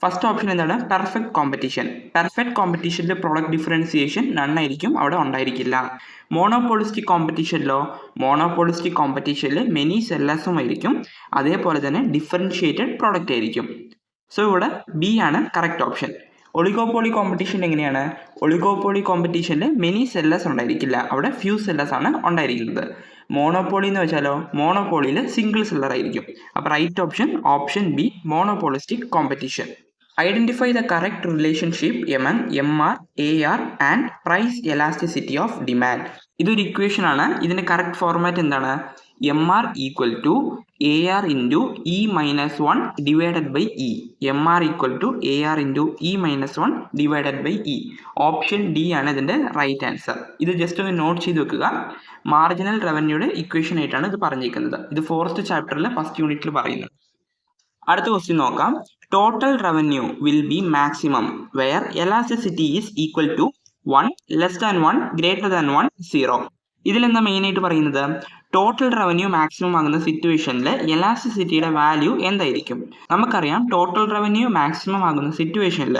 ഫസ്റ്റ് ഓപ്ഷൻ എന്താണ്? Perfect competition. പെർഫെക്റ്റ് കോമ്പറ്റീഷനിൽ product differentiation നന്നായിരിക്കും, അവിടെ ഉണ്ടായിരിക്കില്ല. മോണോപോളിസ്റ്റിക് കോമ്പറ്റീഷനിലോ? മോണോപോളിസ്റ്റിക് കോമ്പറ്റീഷനിൽ മെനി സെല്ലേഴ്സും ആയിരിക്കും, അതേപോലെ തന്നെ ഡിഫറൻഷിയേറ്റഡ് പ്രോഡക്റ്റ് ആയിരിക്കും. സോ ഇവിടെ ബി ആണ് കറക്റ്റ് ഓപ്ഷൻ. ഒളിഗോപോളി കോമ്പറ്റീഷൻ എങ്ങനെയാണ്? ഒളിഗോപോളി കോമ്പറ്റീഷനിൽ മെനി സെല്ലേഴ്സ് ഉണ്ടായിരിക്കില്ല, അവിടെ ഫ്യൂ സെല്ലേഴ്സ് ആണ് ഉണ്ടായിരിക്കുന്നത്. മോണോപോളി എന്ന് വെച്ചാലോ? മോണോപോളിയിൽ സിംഗിൾ സെല്ലർ ആയിരിക്കും. അപ്പോൾ right option option B, monopolistic competition. Identify the correct relationship among MR, AR and price elasticity of demand. ഇതൊരു ഇക്വേഷൻ ആണ്. ഇതിൻ്റെ കറക്റ്റ് ഫോർമാറ്റ് എന്താണ്? MR equal to AR into E-1 divided by E. MR equal to AR into E-1 divided by E. Option D ആണ് ഇതിൻ്റെ right answer. ഇത് just ഒന്ന് note ചെയ്ത് വെക്കുക. മാർജിനൽ റവന്യൂയുടെ ഇക്വേഷൻ ആയിട്ടാണ് ഇത് പറഞ്ഞിരിക്കുന്നത്. ഇത് 4th ചാപ്റ്ററിൽ ഫസ്റ്റ് യൂണിറ്റിൽ പറയുന്നത്. അടുത്ത ക്വസ്റ്റ്യൻ നോക്കാം. Total revenue will be maximum where elasticity is equal to 1, less than 1, greater than 1, 0. ഇതിലെന്താ മെയിനായിട്ട് പറയുന്നത്, ടോട്ടൽ റവന്യൂ മാക്സിമം ആകുന്ന സിറ്റുവേഷനിൽ എലാസ്റ്റിസിറ്റിയുടെ വാല്യൂ എന്തായിരിക്കും? നമുക്കറിയാം ടോട്ടൽ റവന്യൂ മാക്സിമം ആകുന്ന സിറ്റുവേഷനിൽ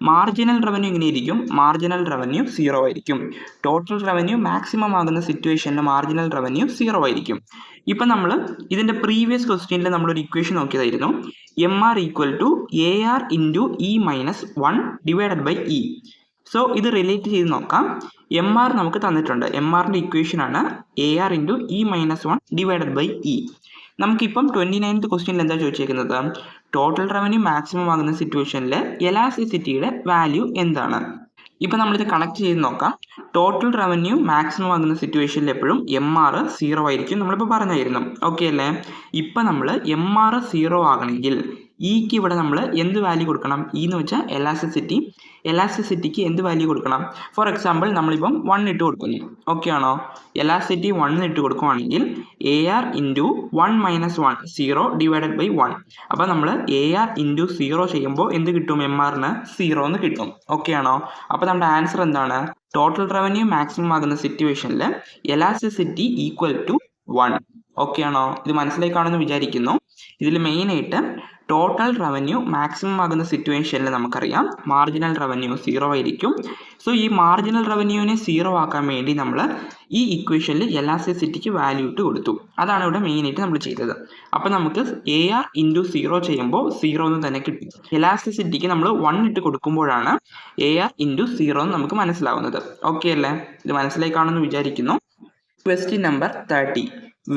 മാർജിനൽ റവന്യൂ എങ്ങനെയായിരിക്കും? മാർജിനൽ റവന്യൂ 0 ആയിരിക്കും. ടോട്ടൽ റവന്യൂ മാക്സിമം ആകുന്ന സിറ്റുവേഷനിൽ മാർജിനൽ റവന്യൂ 0 ആയിരിക്കും. ഇപ്പം നമ്മൾ ഇതിൻ്റെ പ്രീവിയസ് ക്വസ്റ്റ്യനിൽ നമ്മളൊരു ഇക്വേഷൻ നോക്കിയതായിരുന്നു, MR equal to AR into E-1 divided by E. So ഇത് റിലേറ്റ് ചെയ്ത് നോക്കാം. MR നമുക്ക് തന്നിട്ടുണ്ട്. MRൻ്റെ ഇക്വേഷനാണ് AR into E-1 divided by E. നമുക്കിപ്പം 29th ക്വസ്റ്റ്യനിൽ എന്താ ചോദിച്ചേക്കുന്നത്, ടോട്ടൽ റവന്യൂ മാക്സിമം ആകുന്ന സിറ്റുവേഷനിൽ എലാസ്റ്റിസിറ്റിയുടെ വാല്യൂ എന്താണ്? ഇപ്പം നമ്മളിത് കണക്ട് ചെയ്ത് നോക്കാം. ടോട്ടൽ റവന്യൂ മാക്സിമം ആകുന്ന സിറ്റുവേഷനിൽ എപ്പോഴും MR 0 ആയിരിക്കും, നമ്മളിപ്പോൾ പറഞ്ഞായിരുന്നു. ഓക്കെ അല്ലേ? ഇപ്പം നമ്മൾ MR 0 ആകണമെങ്കിൽ ഇക്ക് ഇവിടെ നമ്മൾ എന്ത് വാല്യൂ കൊടുക്കണം? ഇ എന്ന് വെച്ചാൽ എലാസ്റ്റിസിറ്റിക്ക് എന്ത് വാല്യൂ കൊടുക്കണം? ഫോർ എക്സാമ്പിൾ നമ്മളിപ്പം 1 ഇട്ട് കൊടുക്കുന്നു. ഓക്കെ ആണോ? എലാസ്റ്റിസിറ്റി 1 ഇട്ട് കൊടുക്കുകയാണെങ്കിൽ AR ഇൻറ്റു 1 - 1 0 ഡിവൈഡഡ് ബൈ 1. അപ്പോൾ നമ്മൾ AR ഇൻറ്റു 0 ചെയ്യുമ്പോൾ എന്ത് കിട്ടും? MRന് 0 എന്ന് കിട്ടും. ഓക്കെ ആണോ? അപ്പോൾ നമ്മുടെ ആൻസർ എന്താണ്? ടോട്ടൽ റവന്യൂ മാക്സിമം ആകുന്ന സിറ്റുവേഷനിൽ എലാസ്റ്റിസിറ്റി ഈക്വൽ ടു 1. ഓക്കെ ആണോ? ഇത് മനസ്സിലായി കാണുമെന്ന് വിചാരിക്കുന്നു. ഇതിൽ മെയിനായിട്ട് ടോട്ടൽ റവന്യൂ മാക്സിമം ആകുന്ന സിറ്റുവേഷനിൽ നമുക്കറിയാം മാർജിനൽ റവന്യൂ 0 ആയിരിക്കും. സോ ഈ മാർജിനൽ റവന്യൂവിനെ 0 ആക്കാൻ വേണ്ടി നമ്മൾ ഈ ഇക്വേഷനിൽ എലാസ്റ്റിസിറ്റിക്ക് വാല്യൂ ഇട്ട് കൊടുത്തു. അതാണ് ഇവിടെ മെയിനായിട്ട് നമ്മൾ ചെയ്തത്. അപ്പോൾ നമുക്ക് AR ഇൻറ്റു 0 ചെയ്യുമ്പോൾ 0 എന്ന് തന്നെ കിട്ടും. എലാസ്റ്റിസിറ്റിക്ക് നമ്മൾ 1 ഇട്ട് കൊടുക്കുമ്പോഴാണ് AR ഇൻറ്റു 0 എന്ന് നമുക്ക് മനസ്സിലാവുന്നത്. ഓക്കെ അല്ലേ? ഇത് മനസ്സിലായി കാണുമെന്ന് വിചാരിക്കുന്നു. Question number 30.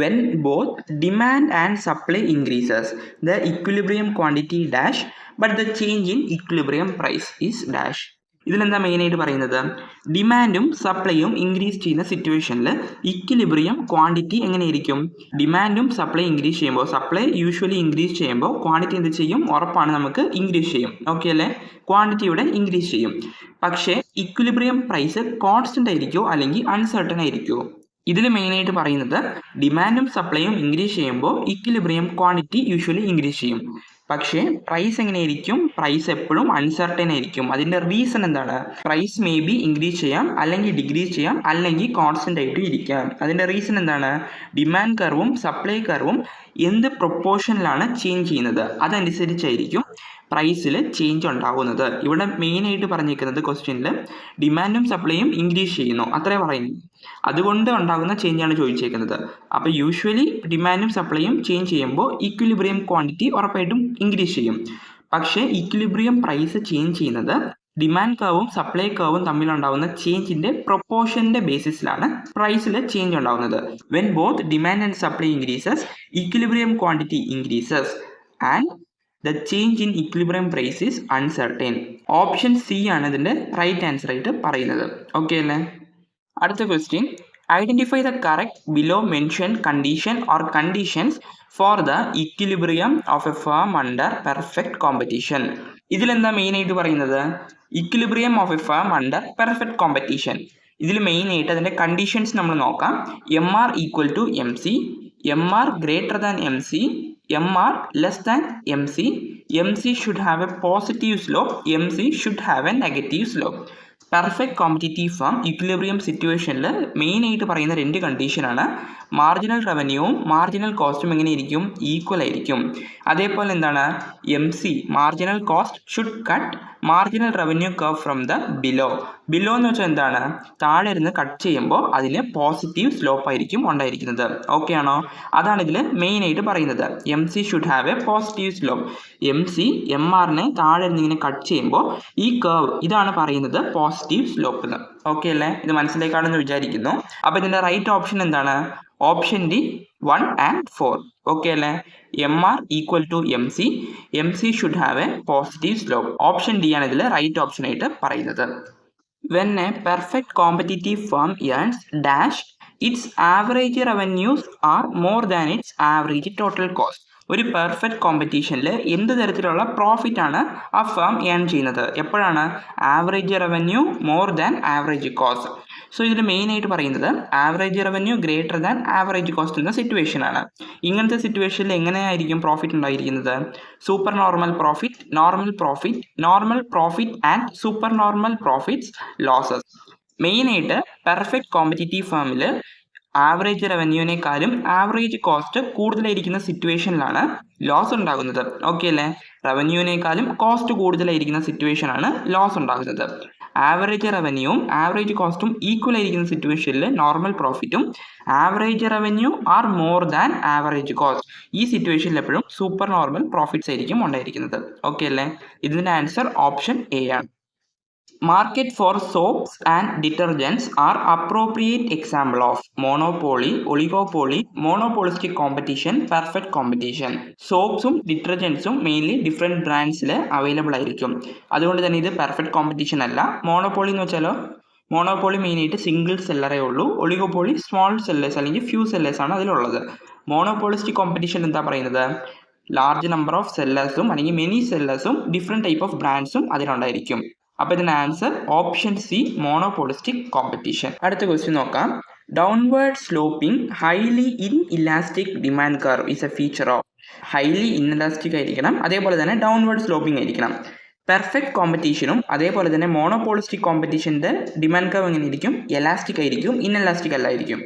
When both demand and supply increases, the equilibrium quantity dash, but the change in equilibrium price is dash. ഇതിലെന്താ മെയിനായിട്ട് പറയുന്നത്, ഡിമാൻഡും സപ്ലൈയും ഇൻക്രീസ് ചെയ്യുന്ന സിറ്റുവേഷനിൽ ഇക്വിലിബ്രിയം ക്വാണ്ടിറ്റി എങ്ങനെയായിരിക്കും? ഡിമാൻഡും സപ്ലൈ ഇൻക്രീസ് ചെയ്യുമ്പോൾ, സപ്ലൈ യൂഷ്വലി ഇൻക്രീസ് ചെയ്യുമ്പോൾ ക്വാണ്ടിറ്റി എന്ത് ചെയ്യും? ഉറപ്പാണ് നമുക്ക് ഇൻക്രീസ് ചെയ്യും. ഓക്കെ അല്ലേ? ക്വാണ്ടിറ്റി ഇവിടെ ഇൻക്രീസ് ചെയ്യും. പക്ഷേ ഇക്വിലിബ്രിയം പ്രൈസ് കോൺസ്റ്റന്റ് ആയിരിക്കുമോ അല്ലെങ്കിൽ അൺസർട്ടൺ ആയിരിക്കുമോ? ഇതിൽ മെയിനായിട്ട് പറയുന്നത് ഡിമാൻഡും സപ്ലൈയും ഇൻക്രീസ് ചെയ്യുമ്പോൾ ഇക്വിലിബ്രിയം ക്വാണ്ടിറ്റി യൂഷ്വലി ഇൻക്രീസ് ചെയ്യും. പക്ഷേ പ്രൈസ് എങ്ങനെയായിരിക്കും? പ്രൈസ് എപ്പോഴും അൺസർട്ടൻ ആയിരിക്കും. അതിൻ്റെ റീസൺ എന്താണ്? പ്രൈസ് മേ ബി ഇൻക്രീസ് ചെയ്യാം, അല്ലെങ്കിൽ ഡിക്രീസ് ചെയ്യാം, അല്ലെങ്കിൽ കോൺസ്റ്റന്റ് ആയിട്ട് ഇരിക്കാം. അതിൻ്റെ റീസൺ എന്താണ്? ഡിമാൻഡ് കർവും സപ്ലൈ കർവും എന്ത് പ്രൊപ്പോർഷനിലാണ് ചേഞ്ച് ചെയ്യുന്നത് അതനുസരിച്ചായിരിക്കും പ്രൈസിൽ ചേഞ്ച് ഉണ്ടാകുന്നത്. ഇവിടെ മെയിനായിട്ട് പറഞ്ഞിരിക്കുന്നത് ക്വസ്റ്റ്യനിൽ ഡിമാൻഡും സപ്ലൈയും ഇൻക്രീസ് ചെയ്യുന്നു അത്രേ പറയുന്നു. അതുകൊണ്ട് ഉണ്ടാകുന്ന ചേഞ്ചാണ് ചോദിച്ചേക്കുന്നത്. അപ്പോൾ യൂഷ്വലി ഡിമാൻഡും സപ്ലൈയും ചേഞ്ച് ചെയ്യുമ്പോൾ ഇക്വിലിബ്രിയം ക്വാണ്ടിറ്റി ഉറപ്പായിട്ടും ഇൻക്രീസ് ചെയ്യും. പക്ഷേ ഇക്വിലിബ്രിയം പ്രൈസ് ചേഞ്ച് ചെയ്യുന്നത് ഡിമാൻഡ് കർവും സപ്ലൈ കർവും തമ്മിലുണ്ടാകുന്ന ചേഞ്ചിന്റെ പ്രൊപ്പോർഷന്റെ ബേസിസിലാണ് പ്രൈസിൽ ചേഞ്ച് ഉണ്ടാകുന്നത്. When both demand and supply increases, equilibrium quantity increases and the change in equilibrium price is uncertain. Option C ആണ് ഇതിൻ്റെ റൈറ്റ് ആൻസർ ആയിട്ട് പറയുന്നത്. ഓക്കെ അല്ലേ? അടുത്ത question, identify the correct below mention condition or conditions for the equilibrium of a firm under perfect competition. ഇതിലെന്താ മെയിനായിട്ട് പറയുന്നത്? Equilibrium of a firm under perfect competition. ഇതിൽ മെയിനായിട്ട് അതിൻ്റെ കണ്ടീഷൻസ് നമ്മൾ നോക്കാം. MR equal to MC, MR greater than MC, MR less than MC, MC should have a positive slope, MC should have a negative slope. Perfect competitive firm equilibrium സിറ്റുവേഷനിൽ മെയിനായിട്ട് പറയുന്ന രണ്ട് കണ്ടീഷനാണ്. മാർജിനൽ റവന്യൂവും മാർജിനൽ കോസ്റ്റും എങ്ങനെയായിരിക്കും? Equal ആയിരിക്കും. അതേപോലെ എന്താണ്? MC marginal cost should cut marginal revenue curve from the below. Below എന്ന് വെച്ചാൽ എന്താണ്? താഴെ ഇരുന്ന് കട്ട് ചെയ്യുമ്പോൾ അതിന് പോസിറ്റീവ് സ്ലോപ്പ് ആയിരിക്കും ഉണ്ടായിരിക്കുന്നത്. ഓക്കെ ആണോ? അതാണ് ഇതിൽ മെയിനായിട്ട് പറയുന്നത്. MC should have a positive slope. MC MRനെ താഴെ ഇരുന്ന് ഇങ്ങനെ കട്ട് ചെയ്യുമ്പോൾ ഈ കർവ് ഇതാണ് പറയുന്നത് പോസിറ്റീവ് സ്ലോപ്പ് എന്ന്. ഓക്കെ അല്ലേ? ഇത് മനസ്സിലാക്കാണെന്ന് വിചാരിക്കുന്നു. അപ്പോൾ ഇതിൻ്റെ റൈറ്റ് ഓപ്ഷൻ എന്താണ്? Option D 1 and 4. ഓക്കെ അല്ലേ? MR equal to MC, MC should have a positive slope. Option D ആണ് ഇതിൽ റൈറ്റ് ഓപ്ഷൻ ആയിട്ട് പറയുന്നത്. When a perfect competitive firm earns dash, its average revenues are more than its average total cost. ഒരു perfect കോമ്പറ്റീഷനിൽ എന്ത് തരത്തിലുള്ള profit ആണ് ആ ഫേം ഏൺ ചെയ്യുന്നത്? എപ്പോഴാണ്? Average revenue more than average cost. So ഇതിൽ മെയിനായിട്ട് പറയുന്നത് average revenue greater than average cost എന്ന സിറ്റുവേഷൻ ആണ്. ഇങ്ങനത്തെ സിറ്റുവേഷനിൽ എങ്ങനെയായിരിക്കും പ്രോഫിറ്റ് ഉണ്ടായിരിക്കുന്നത്? Super normal profit, normal profit, normal profit and super normal profits losses. മെയിനായിട്ട് പെർഫെക്റ്റ് കോമ്പറ്റീറ്റീവ് ഫേമിൽ ആവറേജ് റവന്യൂവിനേക്കാളും ആവറേജ് കോസ്റ്റ് കൂടുതലായിരിക്കുന്ന സിറ്റുവേഷനിലാണ് ലോസ് ഉണ്ടാകുന്നത്. ഓക്കെ അല്ലേ? റവന്യൂവിനേക്കാളും കോസ്റ്റ് കൂടുതലായിരിക്കുന്ന സിറ്റുവേഷനാണ് ലോസ് ഉണ്ടാകുന്നത്. ആവറേജ് റവന്യൂവും ആവറേജ് കോസ്റ്റും ഈക്വൽ ആയിരിക്കുന്ന സിറ്റുവേഷനിൽ നോർമൽ പ്രോഫിറ്റും, average revenue are more than average cost, ഈ സിറ്റുവേഷനിൽ എപ്പോഴും സൂപ്പർ നോർമൽ പ്രോഫിറ്റ്സ് ആയിരിക്കും ഉണ്ടായിരിക്കുന്നത്. ഓക്കെ അല്ലേ? ഇതിൻ്റെ ആൻസർ ഓപ്ഷൻ എ ആണ്. Market for soaps and detergents are appropriate example of monopoly, oligopoly, monopolistic competition, perfect competition. സോപ്സും ഡിറ്റർജൻസും മെയിൻലി ഡിഫറെൻറ്റ് ബ്രാൻഡ്സിൽ അവൈലബിൾ ആയിരിക്കും. അതുകൊണ്ട് തന്നെ ഇത് പെർഫെക്റ്റ് കോമ്പറ്റീഷൻ അല്ല. മോണോപോളി എന്ന് വെച്ചാലോ, മോണോപോളി മെയിനായിട്ട് സിംഗിൾ സെല്ലറേ ഉള്ളൂ. ഒളിഗോപോളി സ്മോൾ സെല്ലേഴ്സ് അല്ലെങ്കിൽ ഫ്യൂ സെല്ലേഴ്സ് ആണ് അതിലുള്ളത്. മോണോപോളിസ്റ്റിക് കോമ്പറ്റീഷൻ എന്താ പറയുന്നത്? ലാർജ് നമ്പർ ഓഫ് സെല്ലേഴ്സും അല്ലെങ്കിൽ മെനി സെല്ലേഴ്സും ഡിഫറെൻറ്റ് ടൈപ്പ് ഓഫ് ബ്രാൻഡ്സും അതിലുണ്ടായിരിക്കും. അപ്പോൾ ഇതിന് answer option C, monopolistic competition. അടുത്ത ക്വസ്റ്റ്യൻ നോക്കാം. Downward sloping highly inelastic demand curve is A feature of. Highly inelastic ആയിരിക്കണം, അതേപോലെ തന്നെ ഡൗൺവേർഡ് സ്ലോപ്പിംഗ് ആയിരിക്കണം. പെർഫെക്റ്റ് കോമ്പറ്റീഷനും അതേപോലെ തന്നെ മോണോപോളിസ്റ്റിക് കോമ്പറ്റീഷൻ്റെ ഡിമാൻഡ് കർവ് എങ്ങനെ ഇരിക്കും? എലാസ്റ്റിക് ആയിരിക്കും, ഇൻഎലാസ്റ്റിക് അല്ലായിരിക്കും.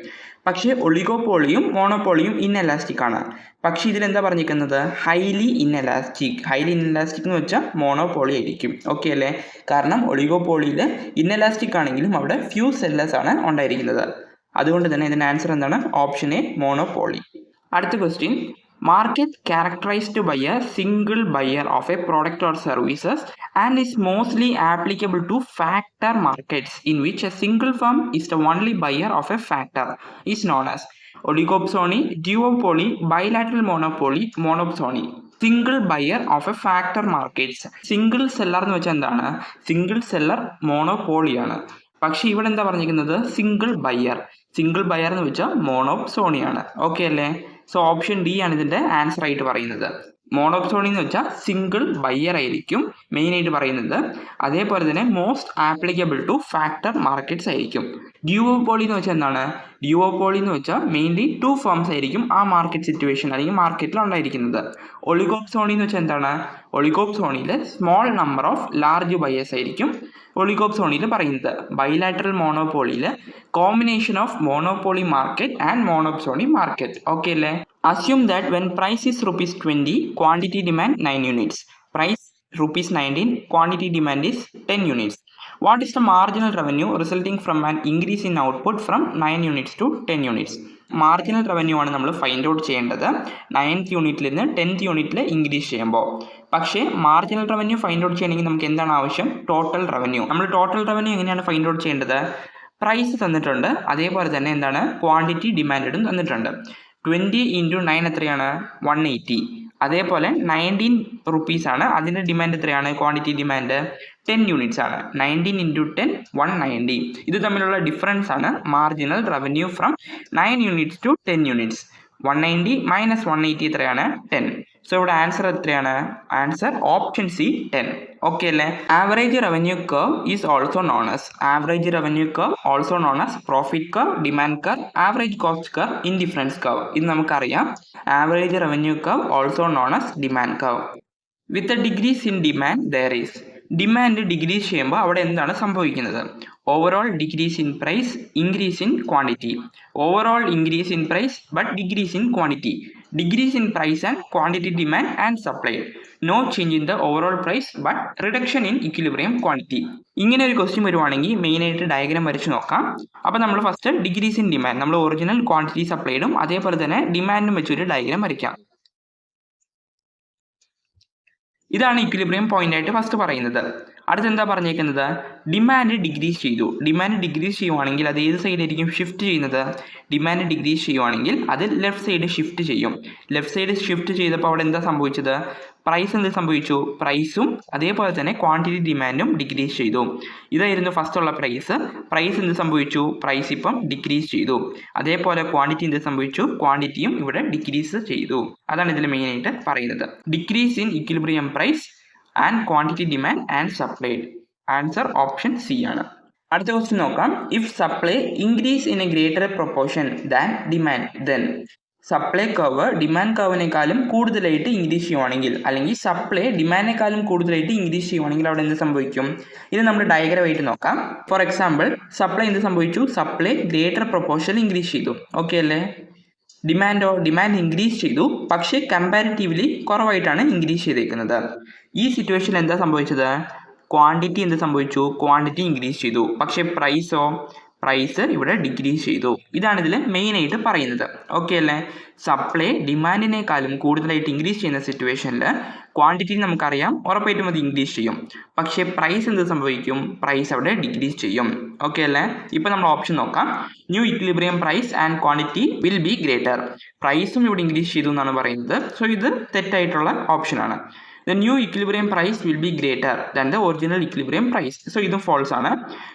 പക്ഷേ ഒളിഗോപോളിയും മോണോപോളിയും ഇൻഎലാസ്റ്റിക് ആണ്. പക്ഷേ ഇതിലെന്താ പറഞ്ഞിരിക്കുന്നത്? Highly inelastic. ഹൈലി ഇൻഎലാസ്റ്റിക് എന്ന് വെച്ചാൽ മോണോപോളി ആയിരിക്കും. ഓക്കെ അല്ലേ? കാരണം ഒളിഗോപോളിയിൽ ഇൻഎലാസ്റ്റിക് ആണെങ്കിലും അവിടെ ഫ്യൂ സെല്ലേഴ്സ് ആണ് ഉണ്ടായിരിക്കുന്നത്. അതുകൊണ്ട് തന്നെ ഇതിൻ്റെ ആൻസർ എന്താണ്? Option A, monopoly. അടുത്ത question. Market characterized by a single buyer of a product or services and is mostly applicable to factor markets in which a single firm is the only buyer of a factor is known as oligopsony, duopoly, bilateral monopoly, monopsony. Single buyer of a factor markets. Single seller എന്ന് വെച്ചാൽ എന്താണ്? Single seller മോണോപോളിയാണ്. പക്ഷേ ഇവിടെ എന്താ പറഞ്ഞിരിക്കുന്നത്? Single buyer. Single buyer എന്ന് വെച്ചാൽ മോണോപ്സോണിയാണ്. ഓക്കെ അല്ലേ? സോ ഓപ്ഷൻ ഡി ആണ് ഇതിൻ്റെ ആൻസർ ആയിട്ട് പറയുന്നത്. മോണോപ്സോണി എന്ന് വെച്ചാൽ സിംഗിൾ ബയർ ആയിരിക്കും മെയിനായിട്ട് പറയുന്നത്. അതേപോലെ തന്നെ most applicable two factor markets ആയിരിക്കും. ഡ്യൂവോപോളി എന്ന് വെച്ചാൽ എന്താണ്? ഡ്യൂവോപോളി എന്ന് വെച്ചാൽ മെയിൻലി 2 ഫേംസ് ആയിരിക്കും ആ മാർക്കറ്റ് സിറ്റുവേഷൻ അല്ലെങ്കിൽ മാർക്കറ്റിൽ ഉണ്ടായിരിക്കുന്നത്. ഒളിഗോപ്സോണി എന്ന് വെച്ചാൽ എന്താണ്? ഒളിഗോപ്സോണിയിൽ small number of large buyers ആയിരിക്കും ഒളിഗോപ്സോണിയിൽ പറയുന്നത്. ബൈലാറ്ററൽ മോണോപോളിയിൽ combination of monopoly market and monopsony market. Okay അല്ലേ? Assume that when price is ₹20, quantity demand 9 units. Price ₹19, quantity demand is 10 units. What is the marginal revenue resulting from an increase in output from 9 units to 10 units? Marginal revenue ആണ് നമ്മൾ find out ചെയ്യേണ്ടത് 9th യൂണിറ്റിൽ നിന്ന് 10th യൂണിറ്റിൽ increase ചെയ്യുമ്പോൾ. പക്ഷേ marginal revenue find out ചെയ്യണമെങ്കിൽ നമുക്ക് എന്താണ് ആവശ്യം? Total revenue. നമ്മൾ ടോട്ടൽ റവന്യൂ എങ്ങനെയാണ് ഫൈൻഡ് ഔട്ട് ചെയ്യേണ്ടത്? പ്രൈസ് തന്നിട്ടുണ്ട്, അതേപോലെ തന്നെ എന്താണ്? ക്വാണ്ടിറ്റി ഡിമാൻഡും തന്നിട്ടുണ്ട്. 20 × 9 എത്രയാണ്? 180. അതേപോലെ 19 rupees ആണ് അതിൻ്റെ ഡിമാൻഡ് എത്രയാണ്? ക്വാണ്ടിറ്റി ഡിമാൻഡ് 10 units ആണ്. 19 × 10 190. ഇത് തമ്മിലുള്ള ഡിഫറൻസ് ആണ് marginal revenue from 9 units to 10 units. 190 - 180 എത്രയാണ്? 10. സോ ഇവിടെ ആൻസർ എത്രയാണ്? Answer option C, 10. ഓക്കെ അല്ലേ? Average revenue curve is also known as. Average revenue curve also known as profit curve, demand curve, average cost curve, indifference curve. ഇത് നമുക്കറിയാം. Average revenue curve also known as demand curve. With a decrease in demand there is. Demand decrease ചെയ്യുമ്പോൾ അവിടെ എന്താണ് സംഭവിക്കുന്നത്? Overall decrease in price, increase in quantity. Overall increase in price but decrease in quantity. Decrease in price and quantity demand and supply. No change in the overall price but reduction in equilibrium quantity. ഇങ്ങനെ ഒരു question വരുവാണെങ്കിൽ മെയിനായിട്ട് diagram വരച്ച് നോക്കാം. അപ്പോൾ നമ്മൾ first decrease in demand, നമ്മൾ original quantity സപ്ലൈഡും അതേപോലെ തന്നെ ഡിമാൻഡും വെച്ചൊരു ഡയഗ്രാം വരയ്ക്കാം. ഇതാണ് ഇക്വിലിബ്രിയം പോയിന്റ് ആയിട്ട് ഫസ്റ്റ് പറയുന്നത്. അടുത്തെന്താ പറഞ്ഞേക്കുന്നത്? ഡിമാൻഡ് ഡിക്രീസ് ചെയ്തു. ഡിമാൻഡ് ഡിക്രീസ് ചെയ്യുവാണെങ്കിൽ അത് ഏത് സൈഡായിരിക്കും ഷിഫ്റ്റ് ചെയ്യുന്നത്? ഡിമാൻഡ് ഡിക്രീസ് ചെയ്യുവാണെങ്കിൽ അത് ലെഫ്റ്റ് സൈഡ് ഷിഫ്റ്റ് ചെയ്യും. ലെഫ്റ്റ് സൈഡ് ഷിഫ്റ്റ് ചെയ്തപ്പോൾ അവിടെ എന്താ സംഭവിച്ചത്? പ്രൈസ് എന്ത് സംഭവിച്ചു? പ്രൈസും അതേപോലെ തന്നെ ക്വാണ്ടിറ്റി ഡിമാൻഡും ഡിക്രീസ് ചെയ്തു. ഇതായിരുന്നു ഫസ്റ്റ് ഉള്ള പ്രൈസ്. പ്രൈസ് എന്ത് സംഭവിച്ചു? പ്രൈസ് ഇപ്പം ഡിക്രീസ് ചെയ്തു. അതേപോലെ ക്വാണ്ടിറ്റി എന്ത് സംഭവിച്ചു? ക്വാണ്ടിറ്റിയും ഇവിടെ ഡിക്രീസ് ചെയ്തു. അതാണ് ഇതിൽ മെയിനായിട്ട് പറയുന്നത്. Decrease in equilibrium price and quantity demand and supply. Answer option C ആണ്. അടുത്ത ക്വസ്റ്റ്യൻ നോക്കാം. If supply increase in a greater proportion than demand then. Supply curve demand കർവിനേക്കാളും കൂടുതലായിട്ട് ഇൻക്രീസ് ചെയ്യുവാണെങ്കിൽ അല്ലെങ്കിൽ സപ്ലൈ ഡിമാൻഡിനേക്കാളും കൂടുതലായിട്ട് ഇൻക്രീസ് ചെയ്യുവാണെങ്കിൽ അവിടെ എന്ത് സംഭവിക്കും? ഇത് നമ്മൾ ഡയഗ്രമായിട്ട് നോക്കാം. ഫോർ എക്സാമ്പിൾ, സപ്ലൈ എന്ത് സംഭവിച്ചു? സപ്ലൈ ഗ്രേറ്റർ പ്രൊപ്പോർഷൻ ഇൻക്രീസ് ചെയ്തു. ഓക്കെ അല്ലേ? ഡിമാൻഡ് ഇൻക്രീസ് ചെയ്തു, പക്ഷേ കമ്പാരിറ്റീവ്ലി കുറവായിട്ടാണ് ഇൻക്രീസ് ചെയ്തേക്കുന്നത്. ഈ സിറ്റുവേഷനിൽ എന്താ സംഭവിച്ചത്? ക്വാണ്ടിറ്റി എന്ത് സംഭവിച്ചു? ക്വാണ്ടിറ്റി ഇൻക്രീസ് ചെയ്തു, പക്ഷേ പ്രൈസ് ഇവിടെ ഡിക്രീസ് ചെയ്തു. ഇതാണ് ഇതിൽ മെയിനായിട്ട് പറയുന്നത്. ഓക്കെ അല്ലേ? സപ്ലൈ ഡിമാൻഡിനേക്കാളും കൂടുതലായിട്ട് ഇൻക്രീസ് ചെയ്യുന്ന സിറ്റുവേഷനിൽ ക്വാണ്ടിറ്റി നമുക്കറിയാം ഉറപ്പായിട്ടും അത് ഇൻക്രീസ് ചെയ്യും, പക്ഷേ പ്രൈസ് എന്ത് സംഭവിക്കും? പ്രൈസ് അവിടെ ഡിക്രീസ് ചെയ്യും. ഓക്കെ അല്ലേ? ഇപ്പം നമ്മൾ ഓപ്ഷൻ നോക്കാം. New equilibrium price and quantity will be greater. പ്രൈസും ഇവിടെ ഇൻക്രീസ് ചെയ്തു എന്നാണ് പറയുന്നത്. സോ ഇത് തെറ്റായിട്ടുള്ള ഓപ്ഷനാണ്. The new equilibrium price will be greater than the original equilibrium price. So ഇതും false ആണ്.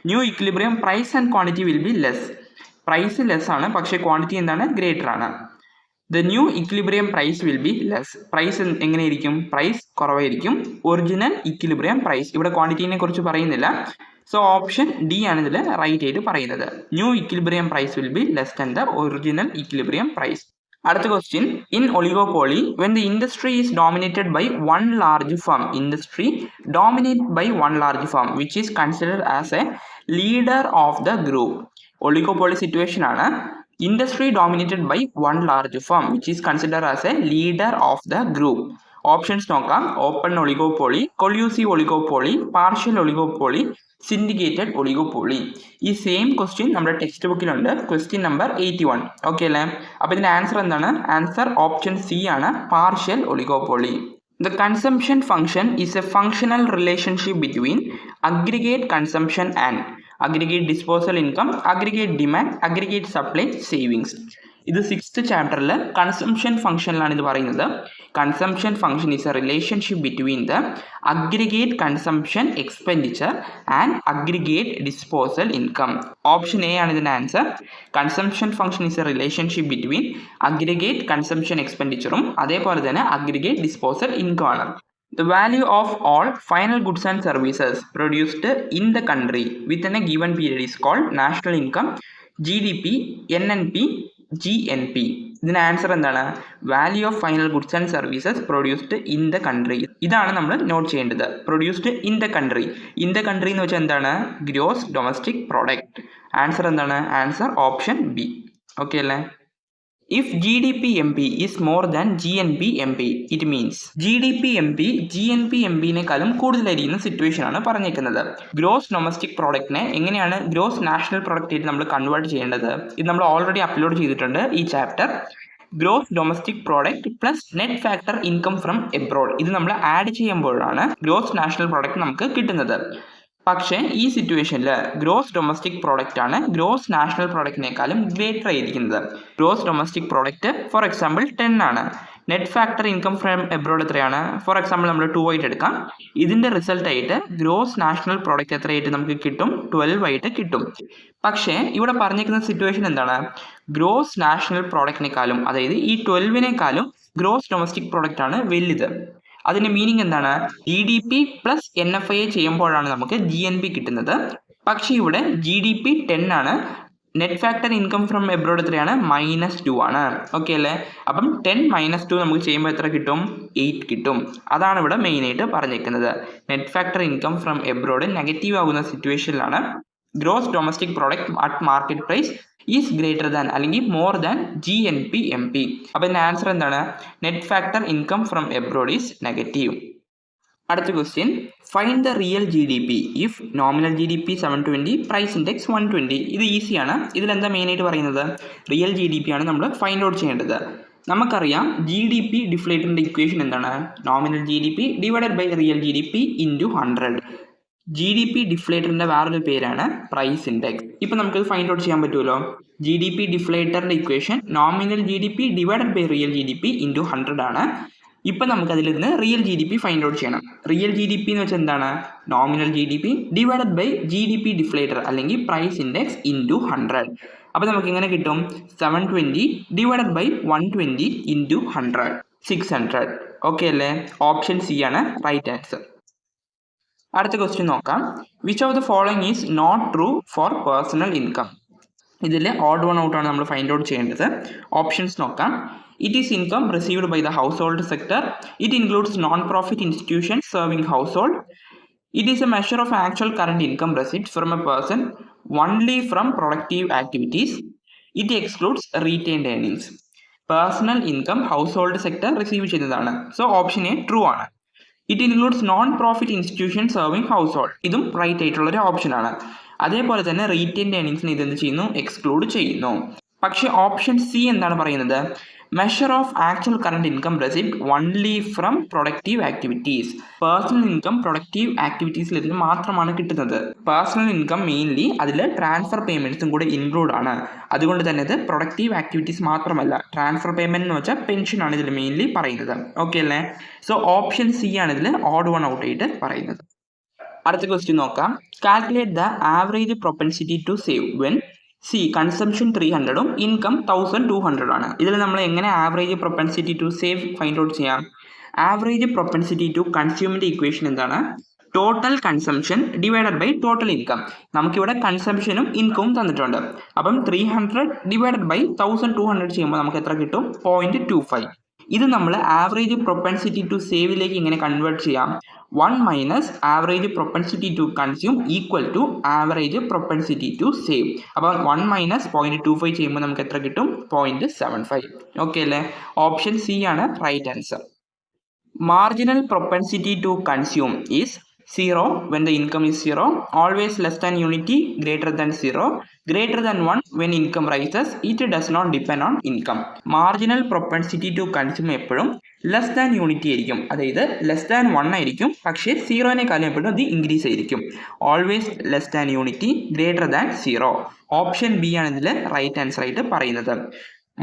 New equilibrium price and quantity will be less. Price less ആണ്, പക്ഷേ quantity എന്താണ്? Greater ആണ്. The new equilibrium price will be less. Price എങ്ങനെയായിരിക്കും? Price കുറവായിരിക്കും. Original equilibrium price. ഇവിടെ ക്വാണ്ടിറ്റിനെ കുറിച്ച് പറയുന്നില്ല. സോ ഓപ്ഷൻ ഡി ആണ് ഇതിൽ റൈറ്റ് ആയിട്ട് പറയുന്നത്. New equilibrium price will be less than the original equilibrium price. അടുത്ത question, in oligopoly when the industry is dominated by one large firm, which is considered as a leader of the group. Oligopoly situation ആണ്. Industry dominated by one large firm which is considered as a leader of the group. Options നോക്കാം. Open oligopoly, collusive oligopoly, partial oligopoly, syndicated oligopoly. ഈ same question നമ്മുടെ text ബുക്കിലുണ്ട്, question number 81. Okay അല്ലേ? അപ്പോൾ ഇതിൻ്റെ answer എന്താണ്? Answer option C ആണ്, partial oligopoly. The consumption function is a functional relationship between aggregate consumption and aggregate disposal income, aggregate demand, aggregate supply, savings. ഇത് 6th ചാപ്റ്ററിൽ consumption ഫംഗ്ഷനിലാണ് ഇത് പറയുന്നത്. Consumption function is a relationship between the aggregate consumption expenditure and aggregate disposal income. Option A ആണ് ഇതിൻ്റെ answer. Consumption function is a relationship between aggregate consumption എക്സ്പെൻഡിച്ചറും അതേപോലെ തന്നെ അഗ്രിഗേറ്റ് ഡിസ്പോസൽ ഇൻകം ആണ്. The value of all final goods and services produced in the country within a given period is called national income, GDP, NNP, GNP. ഇതിന് answer എന്താണ്? Value of final goods and services produced in the country. ഇതാണ് നമ്മൾ not ചെയ്യേണ്ടത്. Produced in the country. In the country എന്ന് വെച്ചാൽ എന്താണ്? Gross domestic product. Answer എന്താണ്? Answer option B. Okay അല്ലേ? If GDP MP is more than GNP MP, it means GDP MP GNP MPനേക്കാളും കൂടുതലായിരിക്കുന്ന സിറ്റുവേഷൻ ആണ് പറഞ്ഞേക്കുന്നത്. ഗ്രോസ് ഡൊമസ്റ്റിക് പ്രോഡക്റ്റിനെ എങ്ങനെയാണ് ഗ്രോസ് നാഷണൽ പ്രോഡക്റ്റ് ആയിട്ട് നമ്മൾ കൺവേർട്ട് ചെയ്യേണ്ടത്? ഇത് നമ്മൾ ഓൾറെഡി അപ്ലോഡ് ചെയ്തിട്ടുണ്ട് ഈ chapter. Gross domestic product plus net factor income from abroad, ഇത് നമ്മൾ ആഡ് ചെയ്യുമ്പോഴാണ് ഗ്രോസ് നാഷണൽ പ്രോഡക്റ്റ് നമുക്ക് കിട്ടുന്നത്. പക്ഷേ ഈ സിറ്റുവേഷനിൽ ഗ്രോസ് ഡൊമസ്റ്റിക് പ്രോഡക്റ്റ് ആണ് ഗ്രോസ് നാഷണൽ പ്രോഡക്റ്റിനേക്കാളും ഗ്രേറ്റർ ആയിരിക്കുന്നത്. Gross domestic product for example 10 ആണ്. Net factor income from abroad എത്രയാണ്? ഫോർ എക്സാമ്പിൾ നമ്മൾ 2 ആയിട്ട് എടുക്കാം. ഇതിൻ്റെ റിസൾട്ടായിട്ട് ഗ്രോസ് നാഷണൽ പ്രോഡക്റ്റ് എത്രയായിട്ട് നമുക്ക് കിട്ടും? 12 ആയിട്ട് കിട്ടും. പക്ഷേ ഇവിടെ പറഞ്ഞിരിക്കുന്ന സിറ്റുവേഷൻ എന്താണ്? ഗ്രോസ് നാഷണൽ പ്രോഡക്റ്റിനേക്കാളും, അതായത് ഈ 12നേക്കാളും ഗ്രോസ് ഡൊമസ്റ്റിക് പ്രോഡക്റ്റ് ആണ് വലുത്. അതിൻ്റെ മീനിങ് എന്താണ്? GDP പ്ലസ് NFI ചെയ്യുമ്പോഴാണ് നമുക്ക് GNP കിട്ടുന്നത്. പക്ഷേ ഇവിടെ GDP 10 ആണ്. Net factor income from abroad എത്രയാണ്? -2 ആണ്. ഓക്കെ അല്ലേ? അപ്പം 10 - 2 നമുക്ക് ചെയ്യുമ്പോൾ എത്ര കിട്ടും? 8 കിട്ടും. അതാണ് ഇവിടെ മെയിനായിട്ട് പറഞ്ഞേക്കുന്നത്. Net factor income from abroad negative ആകുന്ന സിറ്റുവേഷനിലാണ് gross domestic product at market price is greater than അല്ലെങ്കിൽ മോർ ദാൻ GNP MP. അപ്പോൾ ഇതിൻ്റെ ആൻസർ എന്താണ്? Net factor income from abroad is negative. അടുത്ത question, find the real GDP if nominal GDP 720, price index 120. ഇത് ഈസിയാണ്. ഇതിലെന്താ മെയിനായിട്ട് പറയുന്നത്? റിയൽ GDP ആണ് നമ്മൾ ഫൈൻഡ് ഔട്ട് ചെയ്യേണ്ടത്. നമുക്കറിയാം GDP ഡിഫ്ലേറ്ററിൻ്റെ ഇക്വേഷൻ എന്താണ്? Nominal GDP divided by real GDP into 100. GDP ഡിഫ്ലേറ്ററിൻ്റെ വേറൊരു പേരാണ് പ്രൈസ് ഇൻഡെക്സ്. ഇപ്പം നമുക്കത് ഫൈൻഡ് ഔട്ട് ചെയ്യാൻ പറ്റുമല്ലോ. GDP ഡിഫ്ലേറ്ററിൻ്റെ equation nominal GDP divided by real GDP into 100 ആണ്. ഇപ്പം നമുക്കതിൽ നിന്ന് റിയൽ GDP ഫൈൻഡ് ഔട്ട് ചെയ്യണം. റിയൽ GDP എന്ന് വെച്ചാൽ എന്താണ്? Nominal GDP divided by GDP deflator അല്ലെങ്കിൽ പ്രൈസ് ഇൻഡെക്സ് ഇൻറ്റു 100. അപ്പോൾ നമുക്ക് എങ്ങനെ കിട്ടും? 720 ഡിവൈഡഡ് ബൈ 120 ഇൻറ്റു 100, 600. ഓക്കെ അല്ലേ? ഓപ്ഷൻ സി ആണ് റൈറ്റ് ആൻസർ. അടുത്ത ക്വസ്റ്റ്യൻ നോക്കാം. Which of the following is not true for personal income? ഇതിൽ ഓഡ് വൺ ഔട്ടാണ് നമ്മൾ ഫൈൻഡ് ഔട്ട് ചെയ്യേണ്ടത്. ഓപ്ഷൻസ് നോക്കാം. It is income received by the household sector. It includes non profit institutions serving household. It is a measure of actual current income receipt from a person only from productive activities. It excludes retained earnings. Personal income household sector receive ചെയ്യുന്നതാണ്. So option A true ആണ്. It includes non profit institution serving household. ഇതും right ആയിട്ടുള്ളൊരു ഓപ്ഷനാണ്. അതേപോലെ തന്നെ retained ഏർണിങ്സിന് ഇതെന്ത് ചെയ്യുന്നു? Exclude ചെയ്യുന്നു. പക്ഷേ ഓപ്ഷൻ സി എന്താണ് പറയുന്നത്? Measure of actual current income receipt only from productive activities. Personal income productive ആക്ടിവിറ്റീസിൽ ഇതിന് മാത്രമാണ് കിട്ടുന്നത്. പേഴ്സണൽ ഇൻകം മെയിൻലി അതിൽ ട്രാൻസ്ഫർ പേയ്മെൻറ്റ്സും കൂടെ ഇൻക്ലൂഡ് ആണ്. അതുകൊണ്ട് തന്നെ ഇത് പ്രൊഡക്റ്റീവ് ആക്ടിവിറ്റീസ് മാത്രമല്ല. ട്രാൻസ്ഫർ പേയ്മെൻറ്റ് എന്ന് വെച്ചാൽ പെൻഷൻ ആണ് ഇതിൽ മെയിൻലി പറയുന്നത്. ഓക്കെ അല്ലേ? സോ ഓപ്ഷൻ സി ആണ് ഇതിൽ ഓഡ് വൺ ഔട്ട് ആയിട്ട് പറയുന്നത്. അടുത്ത ക്വസ്റ്റ്യൻ നോക്കാം. Calculate the average propensity to save when C consumption 300 income 1200 ആണ്. ഇതിൽ നമ്മൾ എങ്ങനെ average propensity to save find out ചെയ്യാം? ആവറേജ് പ്രൊപ്പൻസിറ്റി ടു കൺസ്യൂമിൻ്റെ ഇക്വേഷൻ എന്താണ്? Total consumption divided by total income. നമുക്കിവിടെ കൺസംഷനും ഇൻകവും തന്നിട്ടുണ്ട്. അപ്പം 300 ഡിവൈഡഡ് ബൈ 1200 ചെയ്യുമ്പോൾ നമുക്ക് എത്ര കിട്ടും? 0.25. ഇത് നമ്മൾ ആവറേജ് പ്രൊപ്പൻസിറ്റി ടു സേവിലേക്ക് ഇങ്ങനെ കൺവേർട്ട് ചെയ്യാം. 1 minus average propensity to consume equal to average propensity to save. അപ്പം 1 മൈനസ് 0.25 ചെയ്യുമ്പോൾ നമുക്ക് എത്ര കിട്ടും? 0.75. ഓക്കെ അല്ലേ? ഓപ്ഷൻ സി ആണ് right answer. Marginal propensity to consume is 0 when the income is 0, always less than unity, greater than 0, greater than 1 when income rises. It does not depend on income. Marginal propensity to consume എപ്പോഴും less than unity ആയിരിക്കും. അതായത് less than 1 ആയിരിക്കും. പക്ഷേ 0-നേക്കാളും എപ്പോഴും അത് increase ആയിരിക്കും. Always less than unity, greater than 0. Option B ആണ് ഇതിൽ റൈറ്റ് ആൻസർ ആയിട്ട് പറയുന്നത്.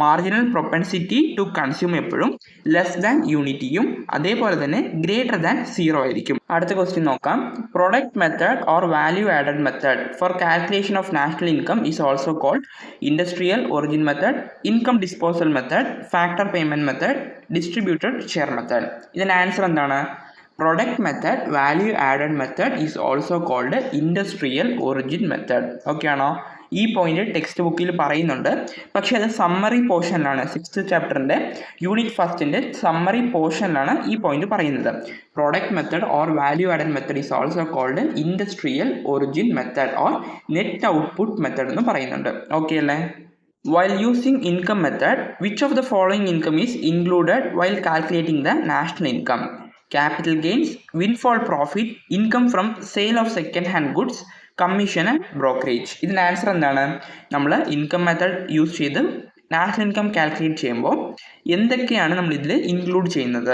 മാർജിനൽ പ്രൊപ്പൻസിറ്റി ടു കൺസ്യൂം എപ്പോഴും ലെസ് ദാൻ യൂണിറ്റിയും അതേപോലെ തന്നെ ഗ്രേറ്റർ ദാൻ 0 ആയിരിക്കും. അടുത്ത ക്വസ്റ്റ്യൻ നോക്കാം. Product method or value added method for calculation of national income is also called industrial origin method, income disposal method, factor payment method, distributed share method. ഇതിൻ്റെ answer എന്താണ്? Product method, value added method is also called industrial origin method. Okay ആണോ? ഈ point text ബുക്കിൽ പറയുന്നുണ്ട്. പക്ഷേ അത് summary പോർഷനിലാണ്. 6th ചാപ്റ്ററിൻ്റെ unit 1 summary പോർഷനിലാണ് ഈ പോയിന്റ് പറയുന്നത്. Product method or value added method is also called industrial origin method or net output method എന്ന് പറയുന്നുണ്ട്. ഓക്കെ അല്ലേ? While using income method, which of the following income is included while calculating the national income? Capital gains, windfall profit, income from sale of second hand goods, commission and brokerage. ഇതിന് answer എന്താണ്? നമ്മൾ income method use ചെയ്ത് national income calculate ചെയ്യുമ്പോൾ എന്തൊക്കെയാണ് നമ്മൾ ഇതിൽ include ചെയ്യുന്നത്?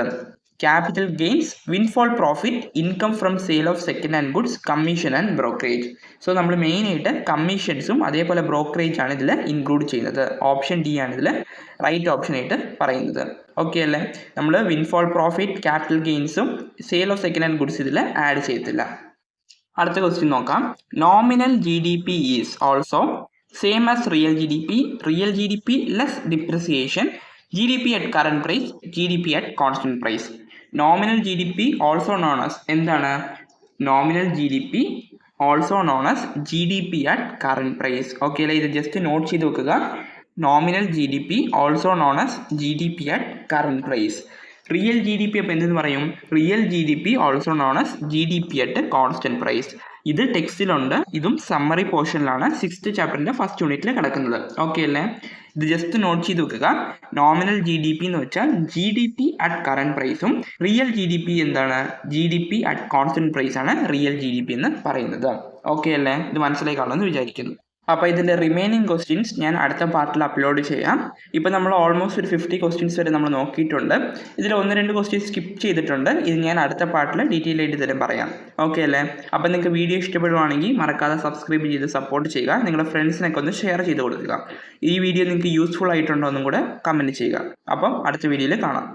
Capital gains, windfall profit, income from sale of second hand goods, commission and brokerage. So നമ്മൾ മെയിനായിട്ട് കമ്മീഷൻസും അതേപോലെ ബ്രോക്കറേജ് ആണ് ഇതിൽ ഇൻക്ലൂഡ് ചെയ്യുന്നത്. ഓപ്ഷൻ ഡി ആണ് ഇതിൽ റൈറ്റ് ഓപ്ഷൻ ആയിട്ട് പറയുന്നത്. ഓക്കെ അല്ലേ? നമ്മൾ വിൻഫോൾ പ്രോഫിറ്റ്, ക്യാപിറ്റൽ ഗെയിൻസും sale of second hand goods ഇതിൽ ആഡ് ചെയ്തില്ല. അടുത്ത ക്വസ്റ്റ്യൻ നോക്കാം. Nominal G D P is also same as real G D P, real G D P less depreciation, G D P at current price, G D P at constant price. Nominal G D P also known as എന്താണ്? Nominal G D P also known as G D P at current price. Okay അല്ലേ? ഇത് just note ചെയ്ത് വെക്കുക. Nominal G D P also known as G D P at current price. Real G D P അപ്പോൾ എന്തെന്ന് പറയും? Real G D P also known as G D P at constant price. ഇത് ടെക്സ്റ്റിലുണ്ട്. ഇതും summary പോർഷനിലാണ് 6th ചാപ്റ്ററിൻ്റെ 1st യൂണിറ്റിൽ കിടക്കുന്നത്. Okay അല്ലേ? ഇത് ജസ്റ്റ് നോട്ട് ചെയ്ത് വെക്കുക. നോമിനൽ ജി ഡി പി എന്ന് വെച്ചാൽ G D P at current പ്രൈസും, റിയൽ ജി ഡി പി എന്താണ്? G D P at constant price ആണ് റിയൽ ജി ഡി പി എന്ന് പറയുന്നത്. ഓക്കെ അല്ലേ? ഇത് മനസ്സിലായി കാണുമെന്ന് വിചാരിക്കുന്നു. അപ്പോൾ ഇതിൻ്റെ റിമൈനിങ് ക്വസ്റ്റ്യൻസ് ഞാൻ അടുത്ത പാർട്ടിൽ അപ്ലോഡ് ചെയ്യാം. ഇപ്പോൾ നമ്മൾ ഓൾമോസ്റ്റ് ഒരു 50 ക്വസ്റ്റ്യൻസ് വരെ നമ്മൾ നോക്കിയിട്ടുണ്ട്. ഇതിൽ 1-2 ക്വസ്റ്റ്യൻസ് സ്കിപ്പ് ചെയ്തിട്ടുണ്ട്. ഇത് ഞാൻ അടുത്ത പാർട്ടിൽ ഡീറ്റെയിൽ ആയിട്ട് തരം പറയാം. ഓക്കെ അല്ലേ? അപ്പോൾ നിങ്ങൾക്ക് വീഡിയോ ഇഷ്ടപ്പെടുവാണെങ്കിൽ മറക്കാതെ സബ്സ്ക്രൈബ് ചെയ്ത് സപ്പോർട്ട് ചെയ്യുക. നിങ്ങളുടെ ഫ്രണ്ട്സിനൊക്കെ ഒന്ന് ഷെയർ ചെയ്ത് കൊടുക്കുക. ഈ വീഡിയോ നിങ്ങൾക്ക് യൂസ്ഫുൾ ആയിട്ടുണ്ടോ എന്നും കൂടെ കമൻറ്റ് ചെയ്യുക. അപ്പം അടുത്ത വീഡിയോയിൽ കാണാം.